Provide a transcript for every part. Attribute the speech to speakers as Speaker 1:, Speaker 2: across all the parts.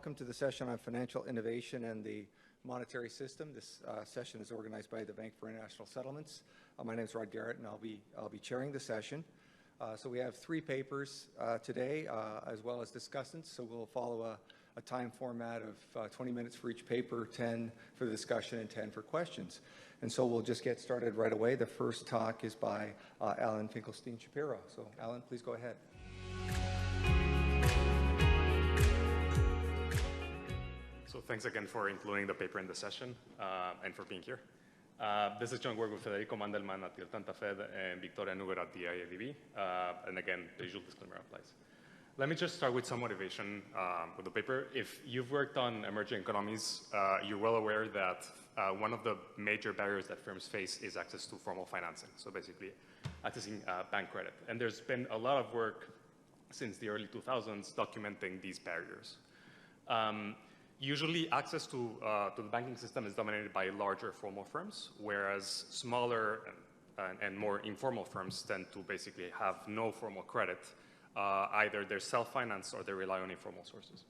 Speaker 1: Welcome to the session on financial innovation and the monetary system. This session is organized by the Bank for International Settlements. My name is Rod Garrett, and I'll be chairing the session. So we have 3 papers today, as well as discussants. So we'll follow a time format of 20 minutes for each paper, 10 for the discussion, and 10 for questions. And so we'll just get started right away. The first talk is by Alan Finkelstein-Shapiro. So Alan, please go ahead.
Speaker 2: So thanks again for including the paper in the session and for being here. This is John work with Federico Mandelman at the Altanta Fed and Victoria Nuguer at the IADB. And again, the usual disclaimer applies. Let me just start with some motivation with the paper. If you've worked on emerging economies, you're well aware that one of the major barriers that firms face is access to formal financing. So basically accessing bank credit. And there's been a lot of work since the early 2000s documenting these barriers. Usually, access to the banking system is dominated by larger formal firms, whereas smaller and more informal firms tend to basically have no formal credit. Either they're self-financed or they rely on informal sources.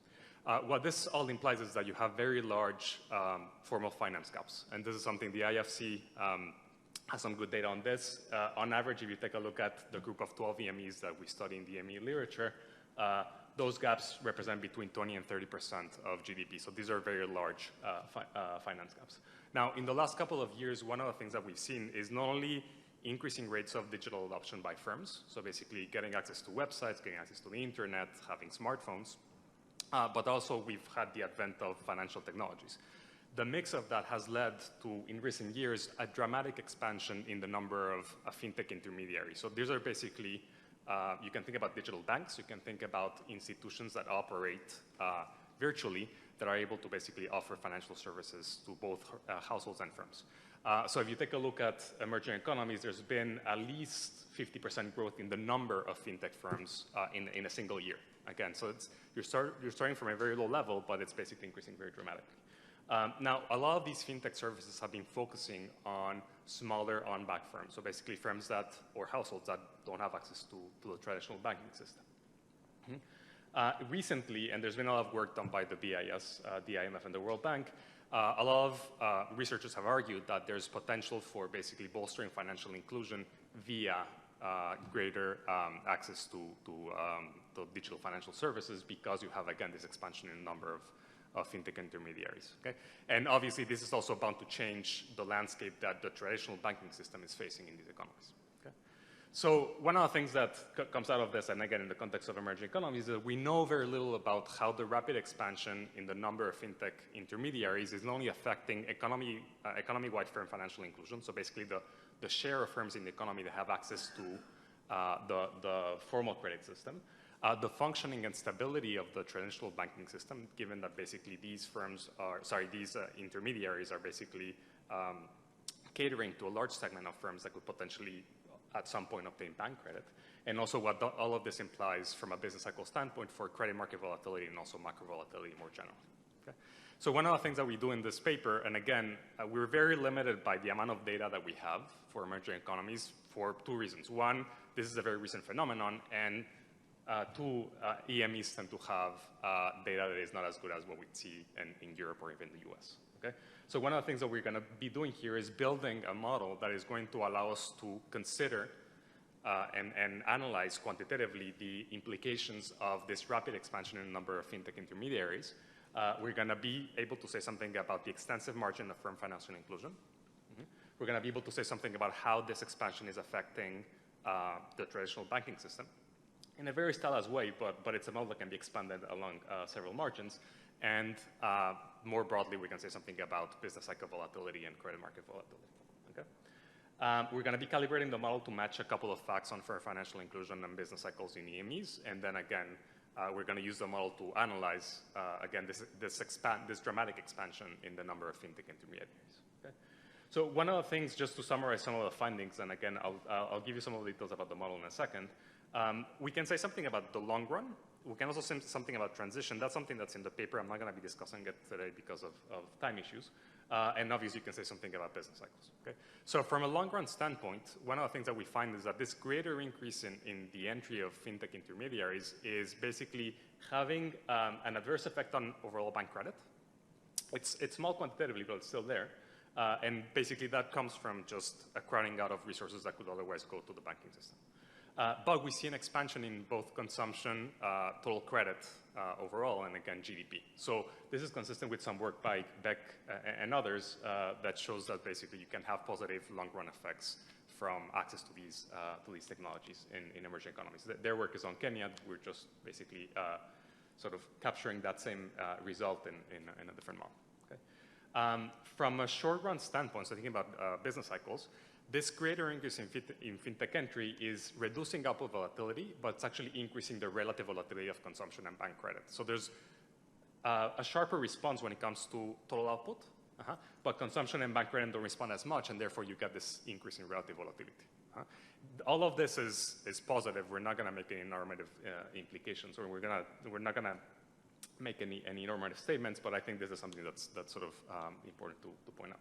Speaker 2: What this all implies is that you have very large formal finance gaps. And this is something the IFC has some good data on this. On average, if you take a look at the group of 12 EMEs that we study in the EME literature, those gaps represent between 20 and 30% of GDP. So these are very large finance gaps. Now, in the last couple of years, one of the things that we've seen is not only increasing rates of digital adoption by firms, so basically getting access to websites, getting access to the internet, having smartphones, but also we've had the advent of financial technologies. The mix of that has led to, in recent years, a dramatic expansion in the number of fintech intermediaries. So these are basically you can think about digital banks, you can think about institutions that operate virtually that are able to basically offer financial services to both households and firms. So if you take a look at emerging economies, there's been at least 50% growth in the number of fintech firms in a single year. Again, so you're starting from a very low level, but it's basically increasing very dramatically. Now, a lot of these fintech services have been focusing on smaller on-back firms, so basically firms that, or households that don't have access to the traditional banking system. Recently, and there's been a lot of work done by the BIS, the IMF, and the World Bank, a lot of researchers have argued that there's potential for basically bolstering financial inclusion via greater access to the digital financial services because you have, again, this expansion in the number of fintech intermediaries, okay? And obviously, this is also bound to change the landscape that the traditional banking system is facing in these economies, okay? So one of the things that comes out of this, and again, in the context of emerging economies, is that we know very little about how the rapid expansion in the number of fintech intermediaries is not only affecting economy-wide firm financial inclusion, so basically the share of firms in the economy that have access to the formal credit system, the functioning and stability of the traditional banking system, given that basically these intermediaries are basically catering to a large segment of firms that could potentially at some point obtain bank credit, and also what all of this implies from a business cycle standpoint for credit market volatility and also macro volatility more generally. Okay? So one of the things that we do in this paper, and again, we're very limited by the amount of data that we have for emerging economies for 2 reasons. One, this is a very recent phenomenon, and 2, EMEs tend to have data that is not as good as what we see in Europe or even the US, okay? So one of the things that we're gonna be doing here is building a model that is going to allow us to consider and analyze quantitatively the implications of this rapid expansion in the number of fintech intermediaries. We're gonna be able to say something about the extensive margin of firm financial inclusion. We're gonna be able to say something about how this expansion is affecting the traditional banking system in a very stylized way, but it's a model that can be expanded along several margins. And more broadly, we can say something about business cycle volatility and credit market volatility, okay? We're gonna be calibrating the model to match a couple of facts on fair financial inclusion and business cycles in EMEs. And then again, we're gonna use the model to analyze, again, this dramatic expansion in the number of fintech intermediaries, okay? So one of the things, just to summarize some of the findings, and again, I'll give you some of the details about the model in a second. We can say something about the long run, We can also say something about transition. That's something that's in the paper. I'm not going to be discussing it today because of time issues. And obviously, you can say something about business cycles. Okay? So from a long-run standpoint, one of the things that we find is that this greater increase in the entry of fintech intermediaries is basically having an adverse effect on overall bank credit. It's small quantitatively, but it's still there. And basically, that comes from just a crowding out of resources that could otherwise go to the banking system. But we see an expansion in both consumption, total credit overall, and again, GDP. So this is consistent with some work by Beck and others that shows that basically you can have positive long-run effects from access to these technologies in emerging economies. Their work is on Kenya. We're just basically sort of capturing that same result in a different model. Okay? From a short-run standpoint, so thinking about business cycles, this greater increase in fintech entry is reducing output volatility, but it's actually increasing the relative volatility of consumption and bank credit. So there's a sharper response when it comes to total output, but consumption and bank credit don't respond as much, and therefore you get this increase in relative volatility. All of this is positive. We're not going to make any normative implications, or we're not going to make any normative statements, but I think this is something that's sort of important to point out.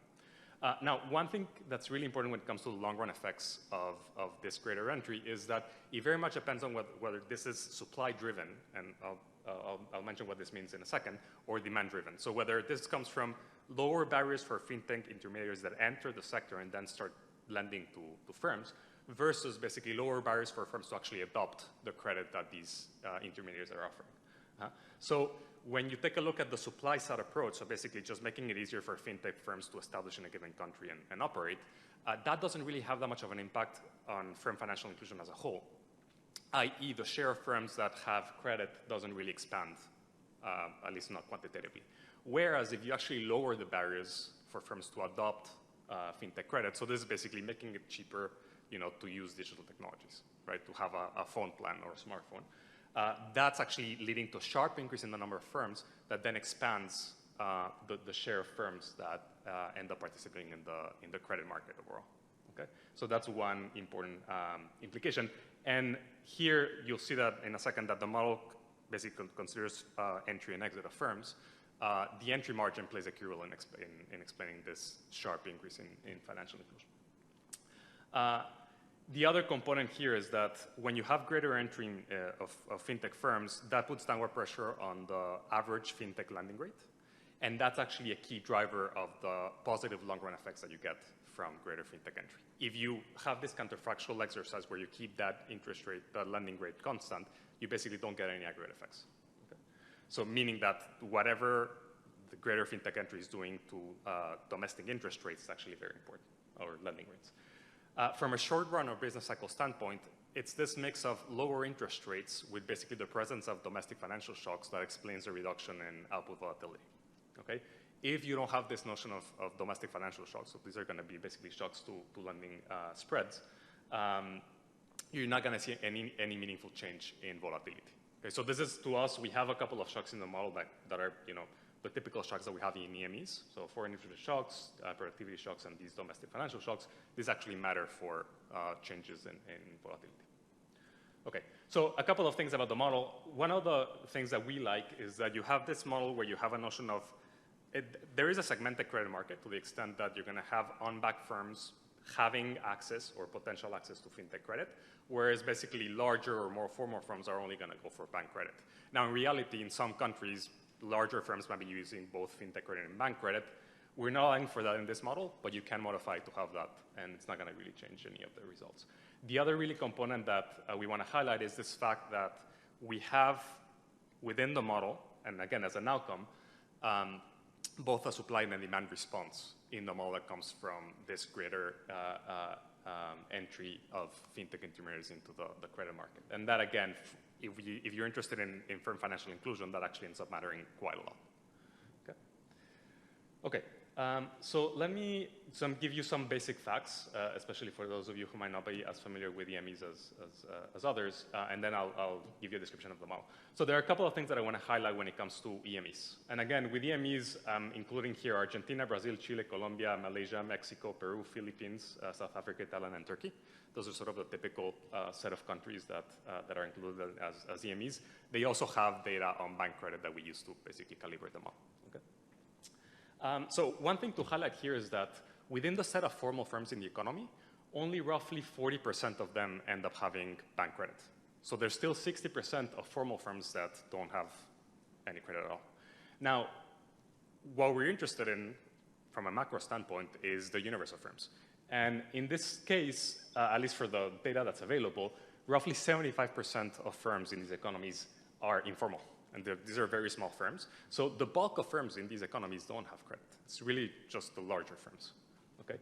Speaker 2: Now, one thing that's really important when it comes to the long-run effects of this greater entry is that it very much depends on whether this is supply-driven, and I'll mention what this means in a second, or demand-driven. So whether this comes from lower barriers for fintech intermediaries that enter the sector and then start lending to firms, versus basically lower barriers for firms to actually adopt the credit that these intermediaries are offering. So when you take a look at the supply side approach, so basically just making it easier for fintech firms to establish in a given country and operate, that doesn't really have that much of an impact on firm financial inclusion as a whole, i.e. the share of firms that have credit doesn't really expand, at least not quantitatively. Whereas if you actually lower the barriers for firms to adopt fintech credit, so this is basically making it cheaper, to use digital technologies, right, to have a phone plan or a smartphone. That's actually leading to a sharp increase in the number of firms that then expands the share of firms that end up participating in the credit market overall. Okay, so that's one important implication. And here you'll see that in a second that the model basically considers entry and exit of firms. The entry margin plays a key role in explaining this sharp increase in financial inclusion. The other component here is that when you have greater entry of fintech firms, that puts downward pressure on the average fintech lending rate. And that's actually a key driver of the positive long-run effects that you get from greater fintech entry. If you have this counterfactual exercise where you keep that interest rate, the lending rate constant, you basically don't get any aggregate effects. Okay? So meaning that whatever the greater fintech entry is doing to domestic interest rates is actually very important, or lending rates. From a short run or business cycle standpoint, it's this mix of lower interest rates with basically the presence of domestic financial shocks that explains the reduction in output volatility. Okay? If you don't have this notion of domestic financial shocks, so these are going to be basically shocks to lending spreads, you're not going to see any meaningful change in volatility. Okay? So this is, to us, we have a couple of shocks in the model that are, the typical shocks that we have in EMEs, so foreign interest shocks, productivity shocks, and these domestic financial shocks. These actually matter for changes in volatility. Okay, so a couple of things about the model. One of the things that we like is that you have this model where you have a notion of, there is a segmented credit market to the extent that you're going to have on-back firms having access or potential access to fintech credit, whereas basically larger or more formal firms are only going to go for bank credit. Now, in reality, in some countries, larger firms might be using both fintech credit and bank credit. We're not allowing for that in this model, but you can modify to have that, and it's not going to really change any of the results. The other really component that we want to highlight is this fact that we have within the model, and again, as an outcome, both a supply and a demand response in the model that comes from this greater entry of fintech intermediaries into the credit market. And that, again, if you're interested in firm financial inclusion, that actually ends up mattering quite a lot. Okay. So let me give you some basic facts, especially for those of you who might not be as familiar with EMEs as others, and then I'll give you a description of the model. So there are a couple of things that I want to highlight when it comes to EMEs. And again, with EMEs, including here Argentina, Brazil, Chile, Colombia, Malaysia, Mexico, Peru, Philippines, South Africa, Thailand, and Turkey. Those are sort of the typical set of countries that are included as EMEs. They also have data on bank credit that we use to basically calibrate the model. Okay? So one thing to highlight here is that within the set of formal firms in the economy, only roughly 40% of them end up having bank credit. So there's still 60% of formal firms that don't have any credit at all. Now, what we're interested in from a macro standpoint is the universe of firms. And in this case, at least for the data that's available, roughly 75% of firms in these economies are informal. And these are very small firms. So the bulk of firms in these economies don't have credit. It's really just the larger firms. Okay?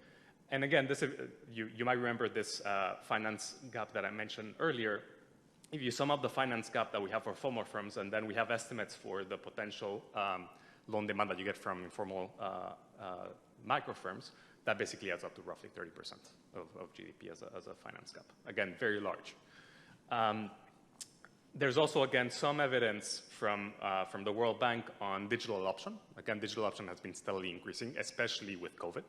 Speaker 2: And again, this, you might remember this finance gap that I mentioned earlier. If you sum up the finance gap that we have for formal firms, and then we have estimates for the potential loan demand that you get from informal micro firms, that basically adds up to roughly 30% of GDP as a finance gap. Again, very large. There's also, again, some evidence from the World Bank on digital adoption. Again, digital adoption has been steadily increasing, especially with COVID.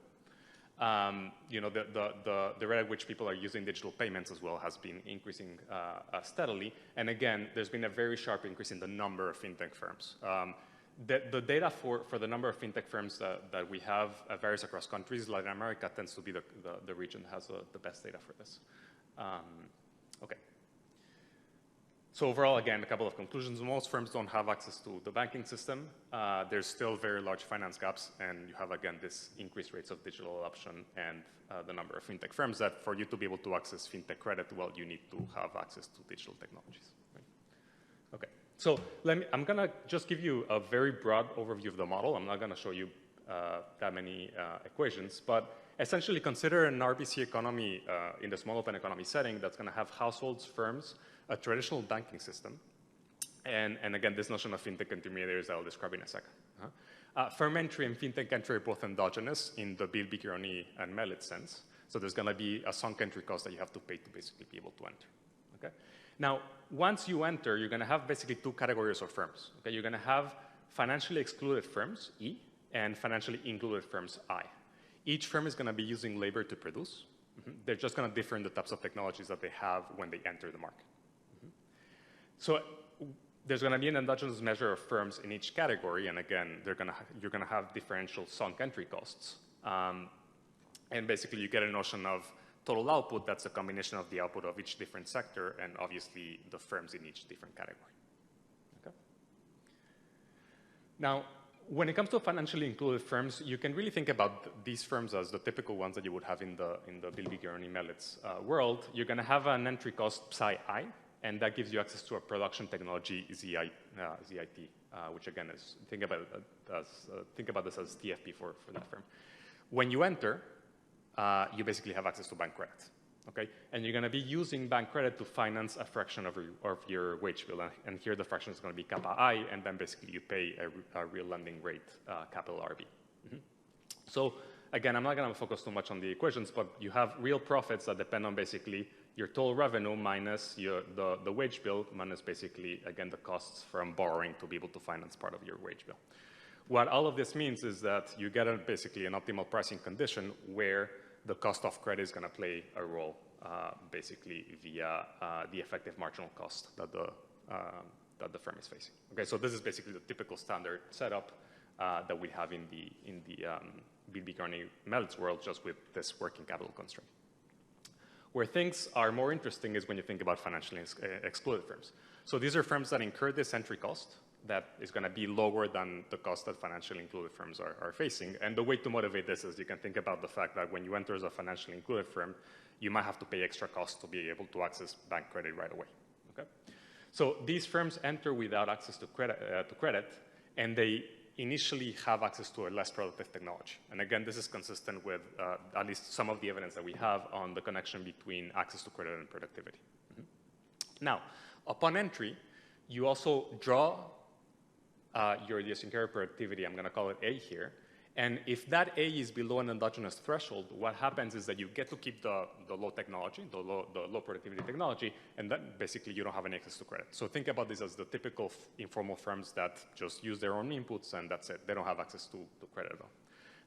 Speaker 2: You know, the rate at which people are using digital payments as well has been increasing steadily. And again, there's been a very sharp increase in the number of fintech firms. The data for the number of fintech firms that we have varies across countries. Latin America tends to be the region that has the best data for this. Okay. So overall, again, a couple of conclusions. Most firms don't have access to the banking system. There's still very large finance gaps, and you have, again, this increased rates of digital adoption and the number of fintech firms that for you to be able to access fintech credit, well, you need to have access to digital technologies. Right? Okay. So I'm going to just give you a very broad overview of the model. I'm not going to show you that many equations, but essentially consider an RBC economy in the small open economy setting that's going to have households, firms, a traditional banking system, and again, this notion of fintech intermediaries that I'll describe in a second. Firm entry and fintech entry are both endogenous in the Bill Bicchioni and Mellet sense. So there's going to be a sunk entry cost that you have to pay to basically be able to enter. Okay? Now, once you enter, you're going to have basically two categories of firms. Okay? You're going to have financially excluded firms, E, and financially included firms, I. Each firm is going to be using labor to produce. They're just going to differ in the types of technologies that they have when they enter the market. So there's going to be an endogenous measure of firms in each category, and again, you're going to have differential sunk entry costs. And basically, you get a notion of total output that's a combination of the output of each different sector and obviously the firms in each different category. Okay? Now, when it comes to financially included firms, you can really think about these firms as the typical ones that you would have in the Bill Bicchioni Mellet's world. You're going to have an entry cost psi I, and that gives you access to a production technology ZIT, which again is think about this as TFP for that firm. When you enter, you basically have access to bank credit, okay? And you're going to be using bank credit to finance a fraction of your wage bill, and here the fraction is going to be kappa I, and then basically you pay a real lending rate, capital RB. So again, I'm not going to focus too much on the equations, but you have real profits that depend on basically your total revenue minus the wage bill minus basically, again, the costs from borrowing to be able to finance part of your wage bill. What all of this means is that you get basically an optimal pricing condition where the cost of credit is going to play a role basically via the effective marginal cost that the firm is facing. Okay, so this is basically the typical standard setup that we have in the Bill Bicchioni Mellet's world, just with this working capital constraint. Where things are more interesting is when you think about financially excluded firms. So these are firms that incur this entry cost that is going to be lower than the cost that financially included firms are facing. And the way to motivate this is you can think about the fact that when you enter as a financially included firm, you might have to pay extra costs to be able to access bank credit right away. Okay? So these firms enter without access to credit, and they initially have access to a less productive technology. And again, this is consistent with at least some of the evidence that we have on the connection between access to credit and productivity. Now, upon entry, you also draw your idiosyncratic productivity, I'm going to call it A here, And if that A is below an endogenous threshold, what happens is that you get to keep the low technology, the low productivity technology, and then basically you don't have any access to credit. So think about this as the typical informal firms that just use their own inputs and that's it. They don't have access to credit at all.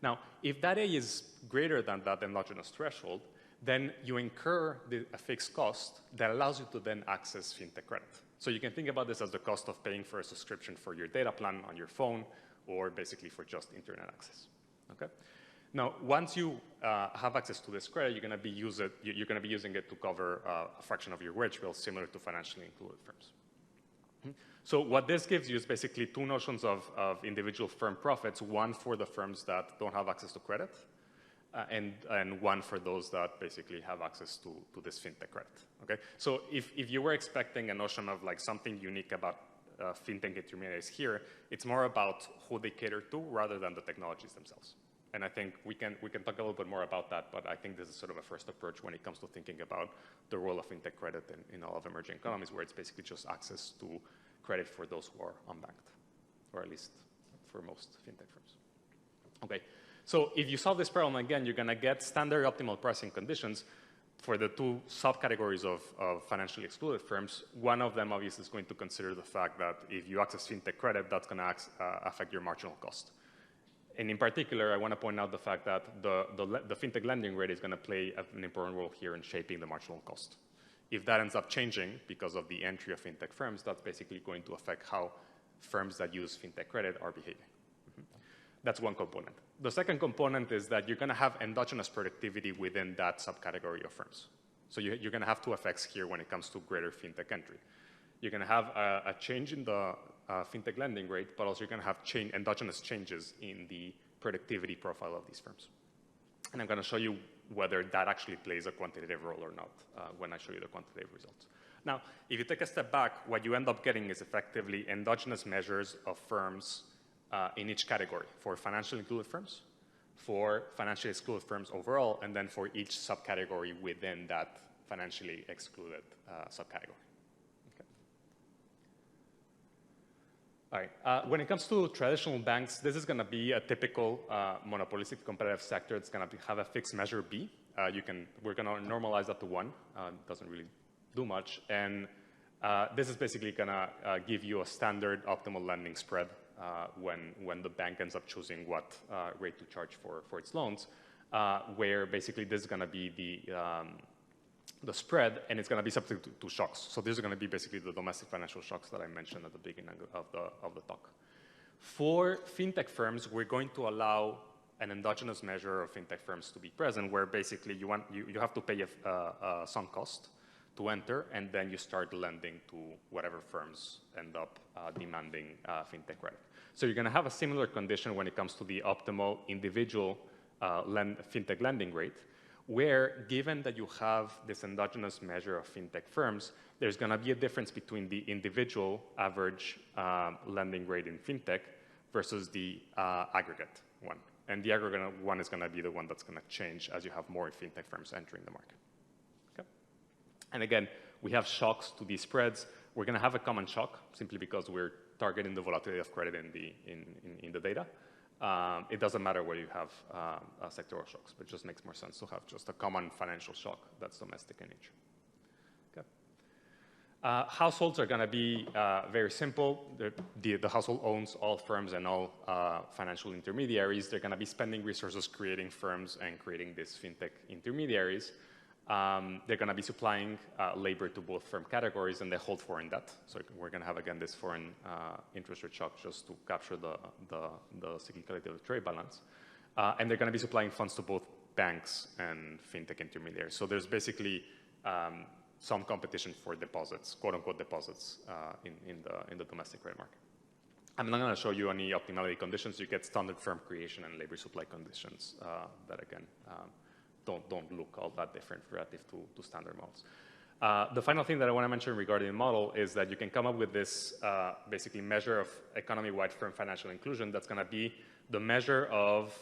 Speaker 2: Now, if that A is greater than that endogenous threshold, then you incur a fixed cost that allows you to then access fintech credit. So you can think about this as the cost of paying for a subscription for your data plan on your phone, or basically for just internet access. Okay. Now, once you have access to this credit, you're going to be using it to cover a fraction of your wage bill, similar to financially included firms. So what this gives you is basically two notions of individual firm profits: one for the firms that don't have access to credit, and one for those that basically have access to this fintech credit. Okay. So if you were expecting a notion of like something unique about fintech intermediaries here, it's more about who they cater to rather than the technologies themselves. And I think we can talk a little bit more about that, but I think this is sort of a first approach when it comes to thinking about the role of fintech credit in all of emerging economies, where it's basically just access to credit for those who are unbanked, or at least for most fintech firms. Okay, so if you solve this problem again, you're gonna get standard optimal pricing conditions for the two subcategories of financially excluded firms. One of them obviously is going to consider the fact that if you access fintech credit, that's going to affect your marginal cost. And in particular, I want to point out the fact that the fintech lending rate is going to play an important role here in shaping the marginal cost. If that ends up changing because of the entry of fintech firms, that's basically going to affect how firms that use fintech credit are behaving. That's one component. The second component is that you're going to have endogenous productivity within that subcategory of firms. So you're going to have two effects here when it comes to greater fintech entry. You're going to have a change in the fintech lending rate, but also you're going to have endogenous changes in the productivity profile of these firms. And I'm going to show you whether that actually plays a quantitative role or not when I show you the quantitative results. Now, if you take a step back, what you end up getting is effectively endogenous measures of firms in each category: for financially included firms, for financially excluded firms overall, and then for each subcategory within that financially excluded subcategory. Okay. All right. When it comes to traditional banks, this is going to be a typical monopolistic competitive sector. It's going to have a fixed measure B. We're going to normalize that to 1. It doesn't really do much. And this is basically going to give you a standard optimal lending spread when the bank ends up choosing what rate to charge for its loans, where basically this is going to be the spread, and it's going to be subject to shocks. So these are going to be basically the domestic financial shocks that I mentioned at the beginning of the talk. For fintech firms, we're going to allow an endogenous measure of fintech firms to be present, where basically you have to pay a sunk cost to enter, and then you start lending to whatever firms end up demanding fintech credit. So you're going to have a similar condition when it comes to the optimal individual fintech lending rate, where given that you have this endogenous measure of fintech firms, there's going to be a difference between the individual average lending rate in fintech versus the aggregate one. And the aggregate one is going to be the one that's going to change as you have more fintech firms entering the market. Okay. And again, we have shocks to these spreads. We're going to have a common shock simply because we're targeting the volatility of credit in the data. It doesn't matter where you have sectoral shocks, but it just makes more sense to have just a common financial shock that's domestic in nature. Okay. Households are going to be very simple. The household owns all firms and all financial intermediaries. They're going to be spending resources creating firms and creating these fintech intermediaries. They're going to be supplying labor to both firm categories, and they hold foreign debt. So we're going to have, again, this foreign interest rate shock just to capture the cyclicality of the trade balance. And they're going to be supplying funds to both banks and fintech intermediaries. So there's basically some competition for deposits, quote-unquote deposits, in the domestic credit market. I'm not going to show you any optimality conditions. You get standard firm creation and labor supply conditions that, again, don't look all that different relative to standard models. The final thing that I want to mention regarding the model is that you can come up with this basically measure of economy-wide firm financial inclusion that's going to be the measure of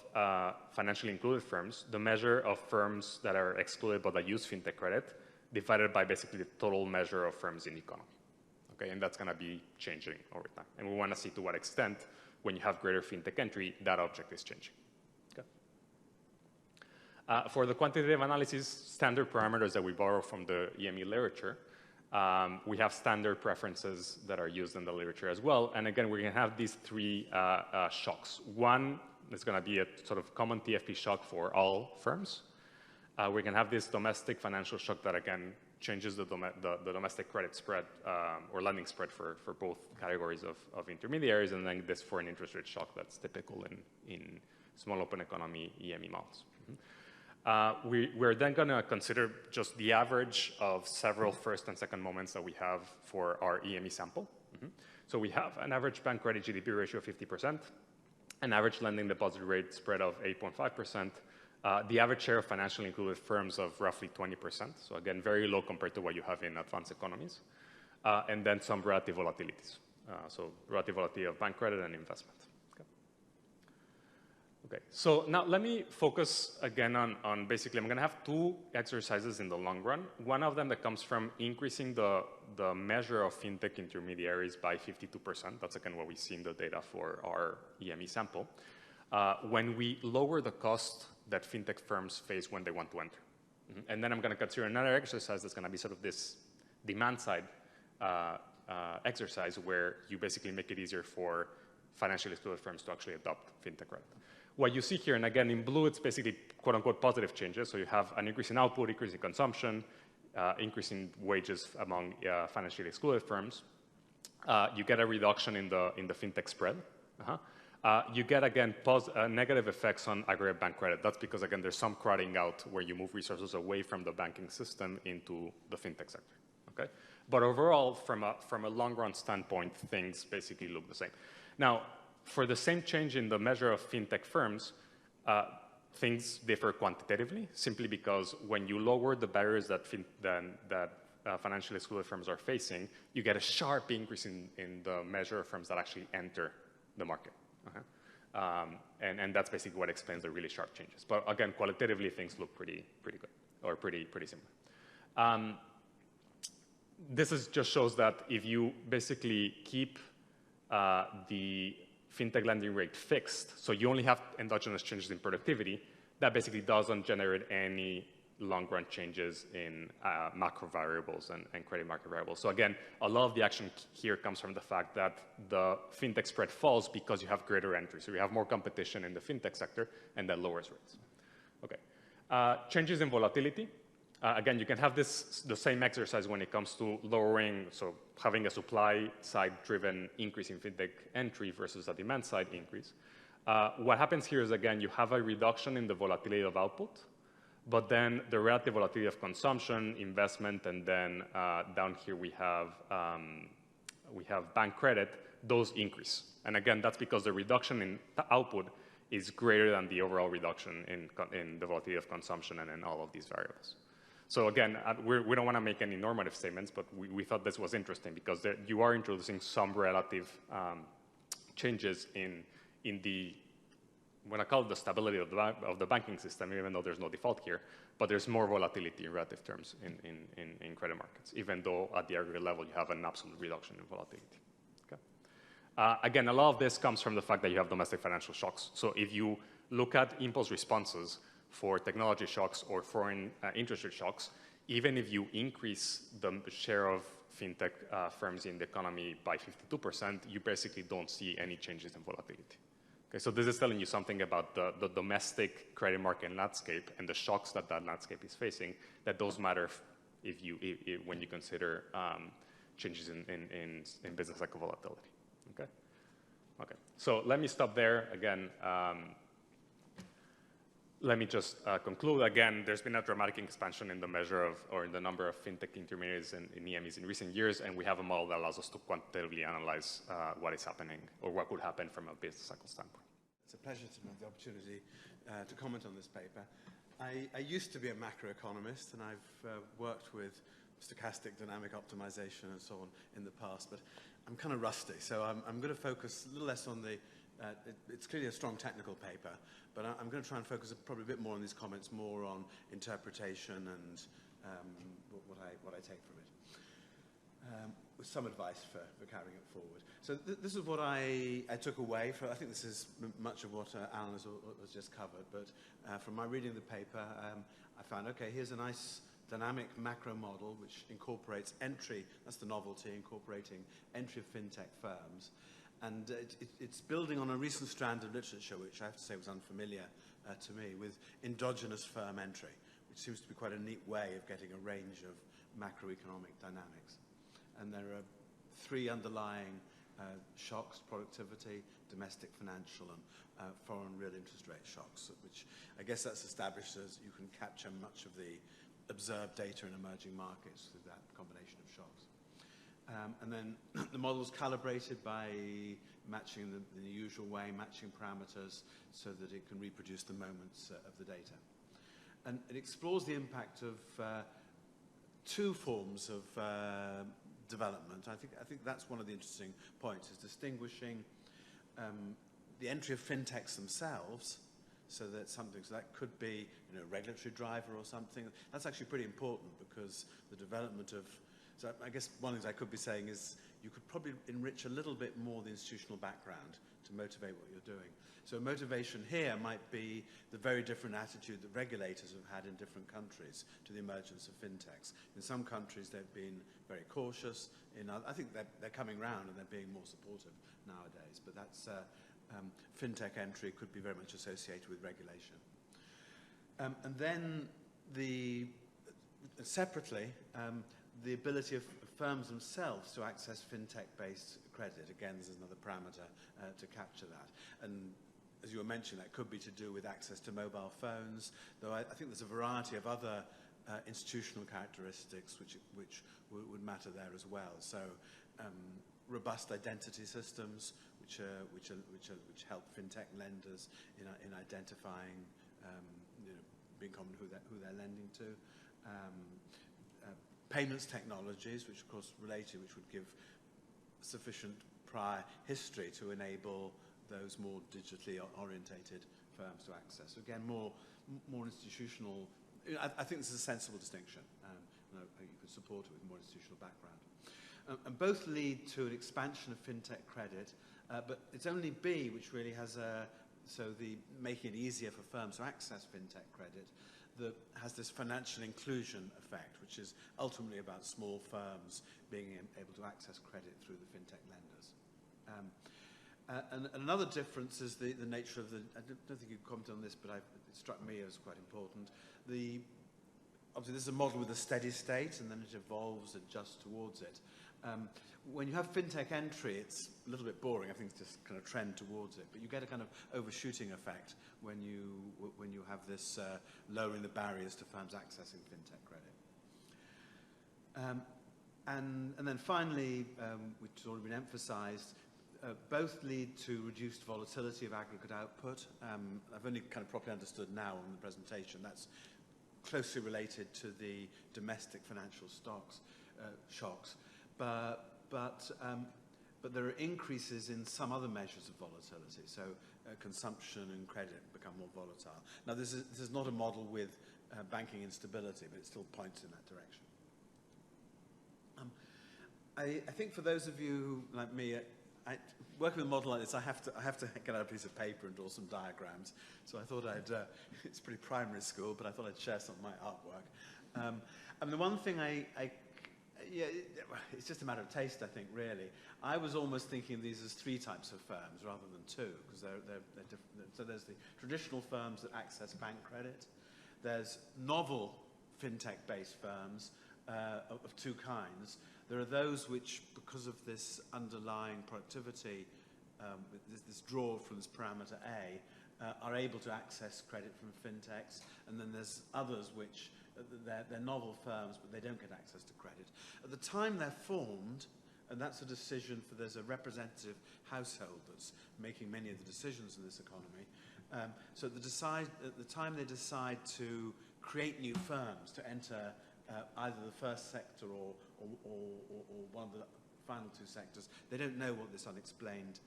Speaker 2: financially included firms, the measure of firms that are excluded but that use fintech credit, divided by basically the total measure of firms in the economy. Okay, and that's going to be changing over time. And we want to see to what extent, when you have greater fintech entry, that object is changing. For the quantitative analysis, standard parameters that we borrow from the EME literature, we have standard preferences that are used in the literature as well. And again, we're going to have these three shocks. One is going to be a sort of common TFP shock for all firms. We're going to have this domestic financial shock that, again, changes the domestic credit spread or lending spread for both categories of intermediaries, and then this foreign interest rate shock that's typical in small open economy EME models. We're then going to consider just the average of several first and second moments that we have for our EME sample. So we have an average bank credit GDP ratio of 50%, an average lending deposit rate spread of 8.5%, the average share of financially included firms of roughly 20%. So again, very low compared to what you have in advanced economies, and then some relative volatilities. So relative volatility of bank credit and investment. Okay, so now let me focus again on basically, I'm going to have two exercises in the long run. One of them that comes from increasing the measure of fintech intermediaries by 52%. That's again what we see in the data for our EME sample. When we lower the cost that fintech firms face when they want to enter. And then I'm going to consider another exercise that's going to be sort of this demand side exercise where you basically make it easier for financially excluded firms to actually adopt fintech credit. What you see here, and again in blue, it's basically quote unquote positive changes. So you have an increase in output, increase in consumption, increase in wages among financially excluded firms. You get a reduction in the fintech spread. You get, again, negative effects on aggregate bank credit. That's because, again, there's some crowding out where you move resources away from the banking system into the fintech sector, okay? But overall, from a long-run standpoint, things basically look the same. Now, for the same change in the measure of fintech firms, things differ quantitatively, simply because when you lower the barriers that financially excluded firms are facing, you get a sharp increase in the measure of firms that actually enter the market. And that's basically what explains the really sharp changes. But again, qualitatively, things look pretty good, or pretty similar. This just shows that if you basically keep the fintech lending rate fixed, so you only have endogenous changes in productivity, that basically doesn't generate any long-run changes in macro variables and credit market variables. So again, a lot of the action here comes from the fact that the fintech spread falls because you have greater entry. So you have more competition in the fintech sector, and that lowers rates. Okay. Changes in volatility. Again, you can have the same exercise when it comes to lowering, so having a supply-side driven increase in fintech entry versus a demand-side increase. What happens here is, again, you have a reduction in the volatility of output, but then the relative volatility of consumption, investment, and then down here we have bank credit, those increase. And again, that's because the reduction in output is greater than the overall reduction in the volatility of consumption and in all of these variables. So again, we don't want to make any normative statements, but we thought this was interesting because you are introducing some relative changes in the, when I call it the stability of the banking system, even though there's no default here, but there's more volatility in relative terms in credit markets, even though at the aggregate level you have an absolute reduction in volatility. Okay. Again, a lot of this comes from the fact that you have domestic financial shocks. So if you look at impulse responses for technology shocks or foreign interest rate shocks, even if you increase the share of fintech firms in the economy by 52%, you basically don't see any changes in volatility. Okay, so this is telling you something about the domestic credit market landscape and the shocks that landscape is facing, that those matter when you consider changes in business cycle volatility. Okay? Okay, so let me stop there. Again, let me just conclude. Again, there's been a dramatic expansion in the measure of, or in the number of fintech intermediaries in EMEs in recent years, and we have a model that allows us to quantitatively analyze what is happening or what could happen from a business cycle standpoint.
Speaker 3: It's a pleasure to have the opportunity to comment on this paper. I used to be a macroeconomist, and I've worked with stochastic dynamic optimization and so on in the past, but I'm kind of rusty, so I'm going to focus a little less on the it's clearly a strong technical paper, but I'm going to try and focus probably a bit more on these comments, more on interpretation and what I take from it. with some advice for carrying it forward. So this is what I took away. I think this is much of what Alan has just covered, but from my reading of the paper, I found, okay, here's a nice dynamic macro model which incorporates entry, that's the novelty, incorporating entry of fintech firms. And it's building on a recent strand of literature, which I have to say was unfamiliar to me, with endogenous firm entry, which seems to be quite a neat way of getting a range of macroeconomic dynamics. And there are three underlying shocks: productivity, domestic financial, and foreign real interest rate shocks, which I guess that's established as you can capture much of the observed data in emerging markets through that combination of shocks. And then the model is calibrated by matching in the usual way, matching parameters so that it can reproduce the moments of the data. And it explores the impact of two forms of development. I think that's one of the interesting points, is distinguishing the entry of fintechs themselves, so that could be, you know, a regulatory driver or something. That's actually pretty important, because the development of, so I guess one of the things I could be saying is you could probably enrich a little bit more the institutional background to motivate what you're doing. So motivation here might be the very different attitude that regulators have had in different countries to the emergence of fintechs. In some countries they've been very cautious. I think they're coming round and they're being more supportive nowadays. But that's fintech entry could be very much associated with regulation. And then separately, the ability of firms themselves to access fintech-based credit. Again, there's another parameter to capture that. And as you were mentioning, that could be to do with access to mobile phones, though I think there's a variety of other institutional characteristics which would matter there as well. So robust identity systems which help fintech lenders in identifying, being common who they're lending to. Payments technologies, which of course related, which would give sufficient prior history to enable those more digitally orientated firms to access. So again, more institutional. I think this is a sensible distinction. You could support it with more institutional background. And both lead to an expansion of fintech credit, but it's only B which really has making it easier for firms to access fintech credit that has this financial inclusion effect, which is ultimately about small firms being able to access credit through the fintech lenders. And another difference is the nature of I don't think you commented on this, but it struck me as quite important. Obviously, this is a model with a steady state, and then it evolves, adjusts towards it. When you have fintech entry, it's a little bit boring. I think it's just kind of trend towards it. But you get a kind of overshooting effect when you have this lowering the barriers to firms accessing fintech credit. And then finally, which has already been emphasized, both lead to reduced volatility of aggregate output. I've only kind of properly understood now on the presentation that's closely related to the domestic financial shocks. But there are increases in some other measures of volatility. So consumption and credit become more volatile. Now, this is not a model with banking instability, but it still points in that direction. I think for those of you who, like me, working with a model like this, I have to get out a piece of paper and draw some diagrams. So I thought it's pretty primary school, but I thought I'd share some of my artwork. And the one thing it's just a matter of taste, I think, really. I was almost thinking of these as three types of firms rather than two, because they're different. So there's the traditional firms that access bank credit. There's novel fintech-based firms of two kinds. There are those which, because of this underlying productivity, this draw from this parameter A, are able to access credit from fintechs. And then there's others which they're novel firms, but they don't get access to credit. At the time they're formed, and that's a decision for, there's a representative household that's making many of the decisions in this economy. So at the time they decide to create new firms to enter either the first sector or one of the final two sectors, they don't know what this unexplained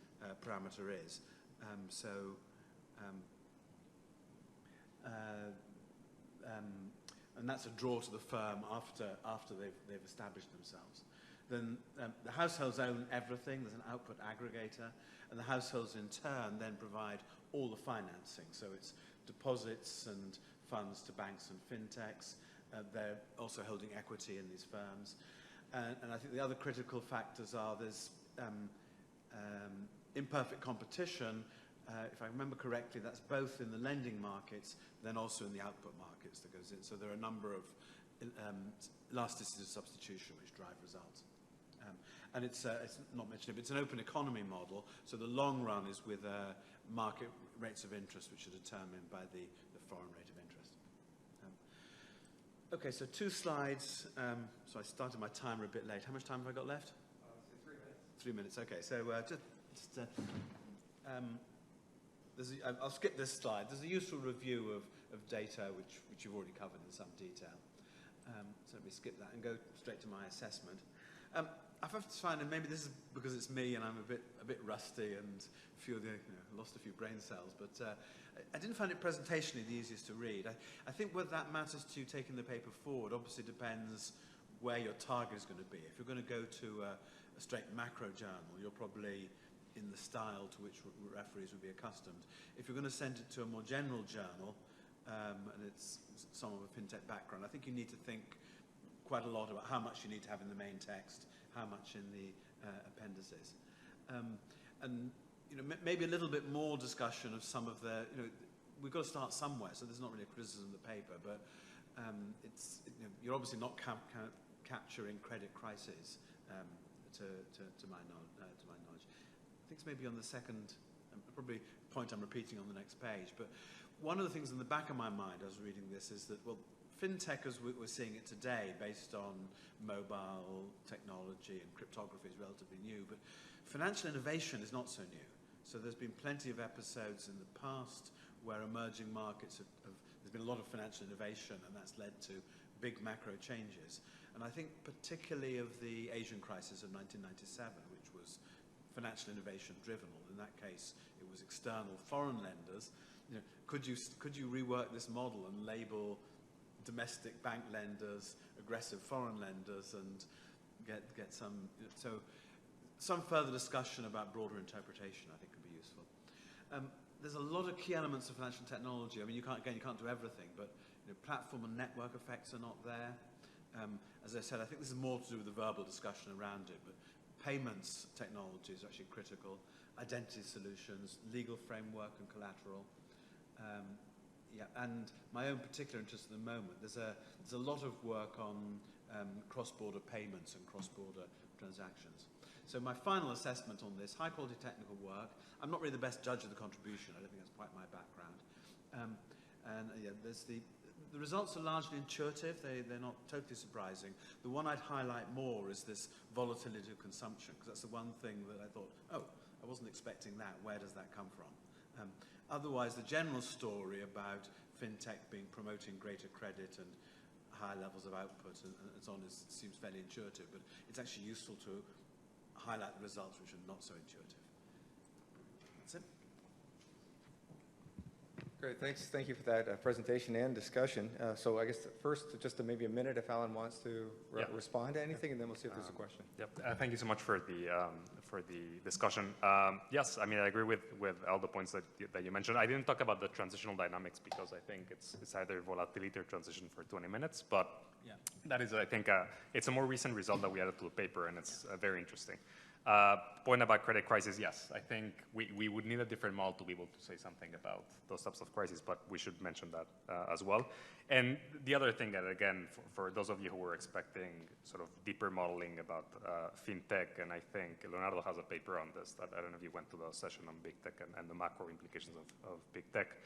Speaker 3: parameter is. And that's a draw to the firm after they've established themselves. Then the households own everything. There's an output aggregator. And the households, in turn, then provide all the financing. So it's deposits and funds to banks and fintechs. They're also holding equity in these firms. And I think the other critical factors are there's imperfect competition. If I remember correctly, that's both in the lending markets, then also in the output markets that goes in. So there are a number of elasticity of substitution which drive results. And it's not mentioned, but it's an open economy model. So the long run is with market rates of interest, which are determined by the foreign rate of interest. Okay, so 2 slides. So I started my timer a bit late. How much time have I got left?
Speaker 1: 3 minutes.
Speaker 3: 3 minutes, okay. So I'll skip this slide. There's a useful review of data which you've already covered in some detail. So let me skip that and go straight to my assessment. I've had to find, and maybe this is because it's me and I'm a bit rusty and lost a few brain cells, but I didn't find it presentationally the easiest to read. I think whether that matters to you taking the paper forward obviously depends where your target is going to be. If you're going to go to a straight macro journal, you're probably in the style to which referees would be accustomed. If you're going to send it to a more general journal, and it's some of a fintech background, I think you need to think quite a lot about how much you need to have in the main text, how much in the appendices. And maybe a little bit more discussion of some of the, we've got to start somewhere, so there's not really a criticism of the paper, but you're obviously not capturing credit crises to my knowledge. I think it's maybe on the second, probably point I'm repeating on the next page, but one of the things in the back of my mind as I was reading this is that, well, fintech as we're seeing it today, based on mobile technology and cryptography, is relatively new, but financial innovation is not so new. So there's been plenty of episodes in the past where emerging markets there's been a lot of financial innovation, and that's led to big macro changes. And I think particularly of the Asian crisis of 1997, which was financial innovation driven, or in that case it was external foreign lenders. Could you rework this model and label domestic bank lenders aggressive foreign lenders and get some further discussion about broader interpretation, I think, could be useful. There's a lot of key elements of financial technology. I mean, you can't do everything, but platform and network effects are not there. As I said, I think this is more to do with the verbal discussion around it, but payments technology is actually critical. Identity solutions, legal framework and collateral. And my own particular interest at the moment, there's a lot of work on cross-border payments and cross-border transactions. So my final assessment on this, high-quality technical work. I'm not really the best judge of the contribution. I don't think that's quite my background. The results are largely intuitive. They're not totally surprising. The one I'd highlight more is this volatility of consumption, because that's the one thing that I thought, oh, I wasn't expecting that. Where does that come from? Otherwise, the general story about fintech promoting greater credit and higher levels of output and so on seems fairly intuitive, but it's actually useful to highlight the results which are not so intuitive. That's it.
Speaker 1: Great, thanks. Thank you for that presentation and discussion. So I guess first, just maybe a minute if Alan wants to respond to anything, and then we'll see if there's a question.
Speaker 2: Yep. Thank you so much for the discussion. Yes, I mean, I agree with all the points that you mentioned. I didn't talk about the transitional dynamics because I think it's either volatility or transition for 20 minutes, but that is, I think, it's a more recent result that we added to the paper, and it's very interesting. Point about credit crisis, yes, I think we would need a different model to be able to say something about those types of crises, but we should mention that as well. And the other thing that, again, for those of you who were expecting sort of deeper modeling about fintech, and I think Leonardo has a paper on this, that I don't know if you went to the session on big tech and the macro implications of big tech.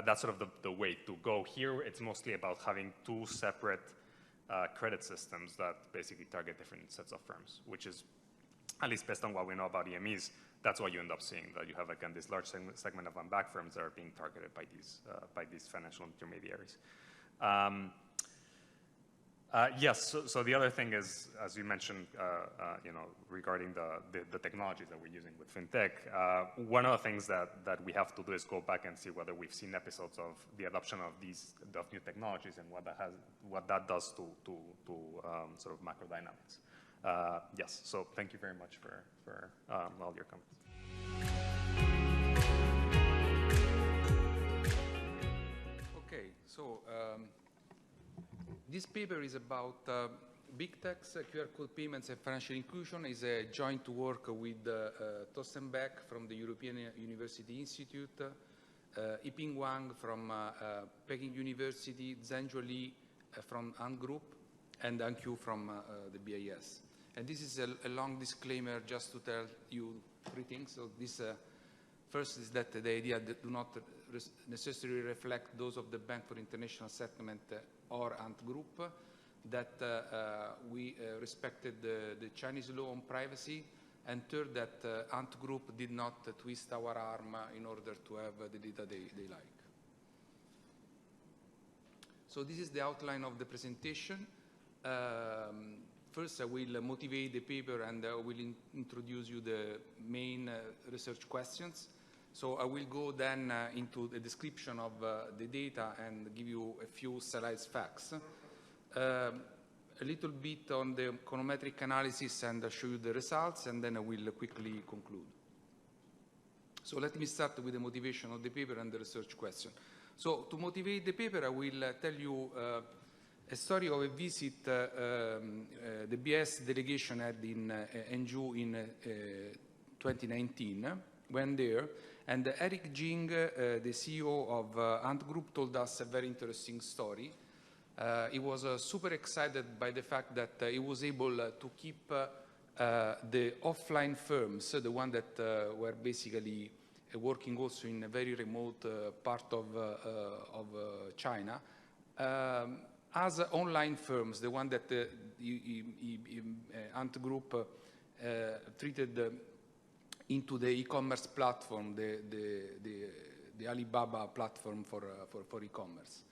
Speaker 2: That's sort of the way to go. Here, it's mostly about having 2 separate credit systems that basically target different sets of firms, which is, at least based on what we know about EMEs, that's what you end up seeing, that you have, again, this large segment of unbacked firms that are being targeted by these financial intermediaries. Yes, so the other thing is, as you mentioned, regarding the technologies that we're using with fintech, one of the things that we have to do is go back and see whether we've seen episodes of the adoption of new technologies and what that does to sort of macro dynamics. Yes, so thank you very much for all your comments.
Speaker 4: Okay, so this paper is about big techs, QR code payments and financial inclusion. Is a joint work with Thorsten Beck from the European University Institute, Yiping Huang from Peking University, Zhenhua Li from Han Group, and Han Qiu from the BIS. And this is a long disclaimer just to tell you three things. So this first is that the idea that do not necessarily reflect those of the Bank for International Settlement or Ant Group, that we respected the Chinese law on privacy, and third, that Ant Group did not twist our arm in order to have the data they like. So this is the outline of the presentation. First, I will motivate the paper and I will introduce you the main research questions. So I will go then into the description of the data and give you a few slides facts. A little bit on the econometric analysis and show you the results, and then I will quickly conclude. So let me start with the motivation of the paper and the research question. So to motivate the paper, I will tell you a story of a visit the BS delegation had in Hangzhou in 2019. Went there, and Eric Jing, the CEO of Ant Group, told us a very interesting story. He was super excited by the fact that he was able to keep the offline firms, the one that were basically working also in a very remote part of China, as online firms, the one that Ant Group treated into the e-commerce platform, the Alibaba platform for e-commerce.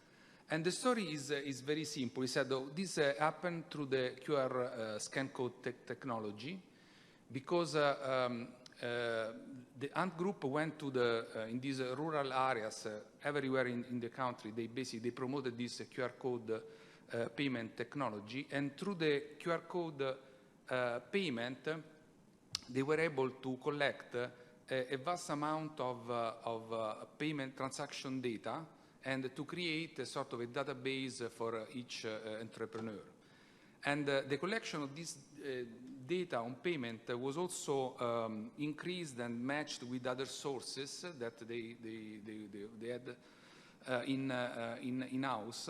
Speaker 4: And the story is very simple. He said, oh, this happened through the QR scan code technology, because the Ant Group went to in these rural areas everywhere in the country. They promoted this QR code payment technology, and through the QR code payment, they were able to collect a vast amount of payment transaction data, and to create a sort of a database for each entrepreneur. And the collection of this data on payment was also increased and matched with other sources that they had in-house.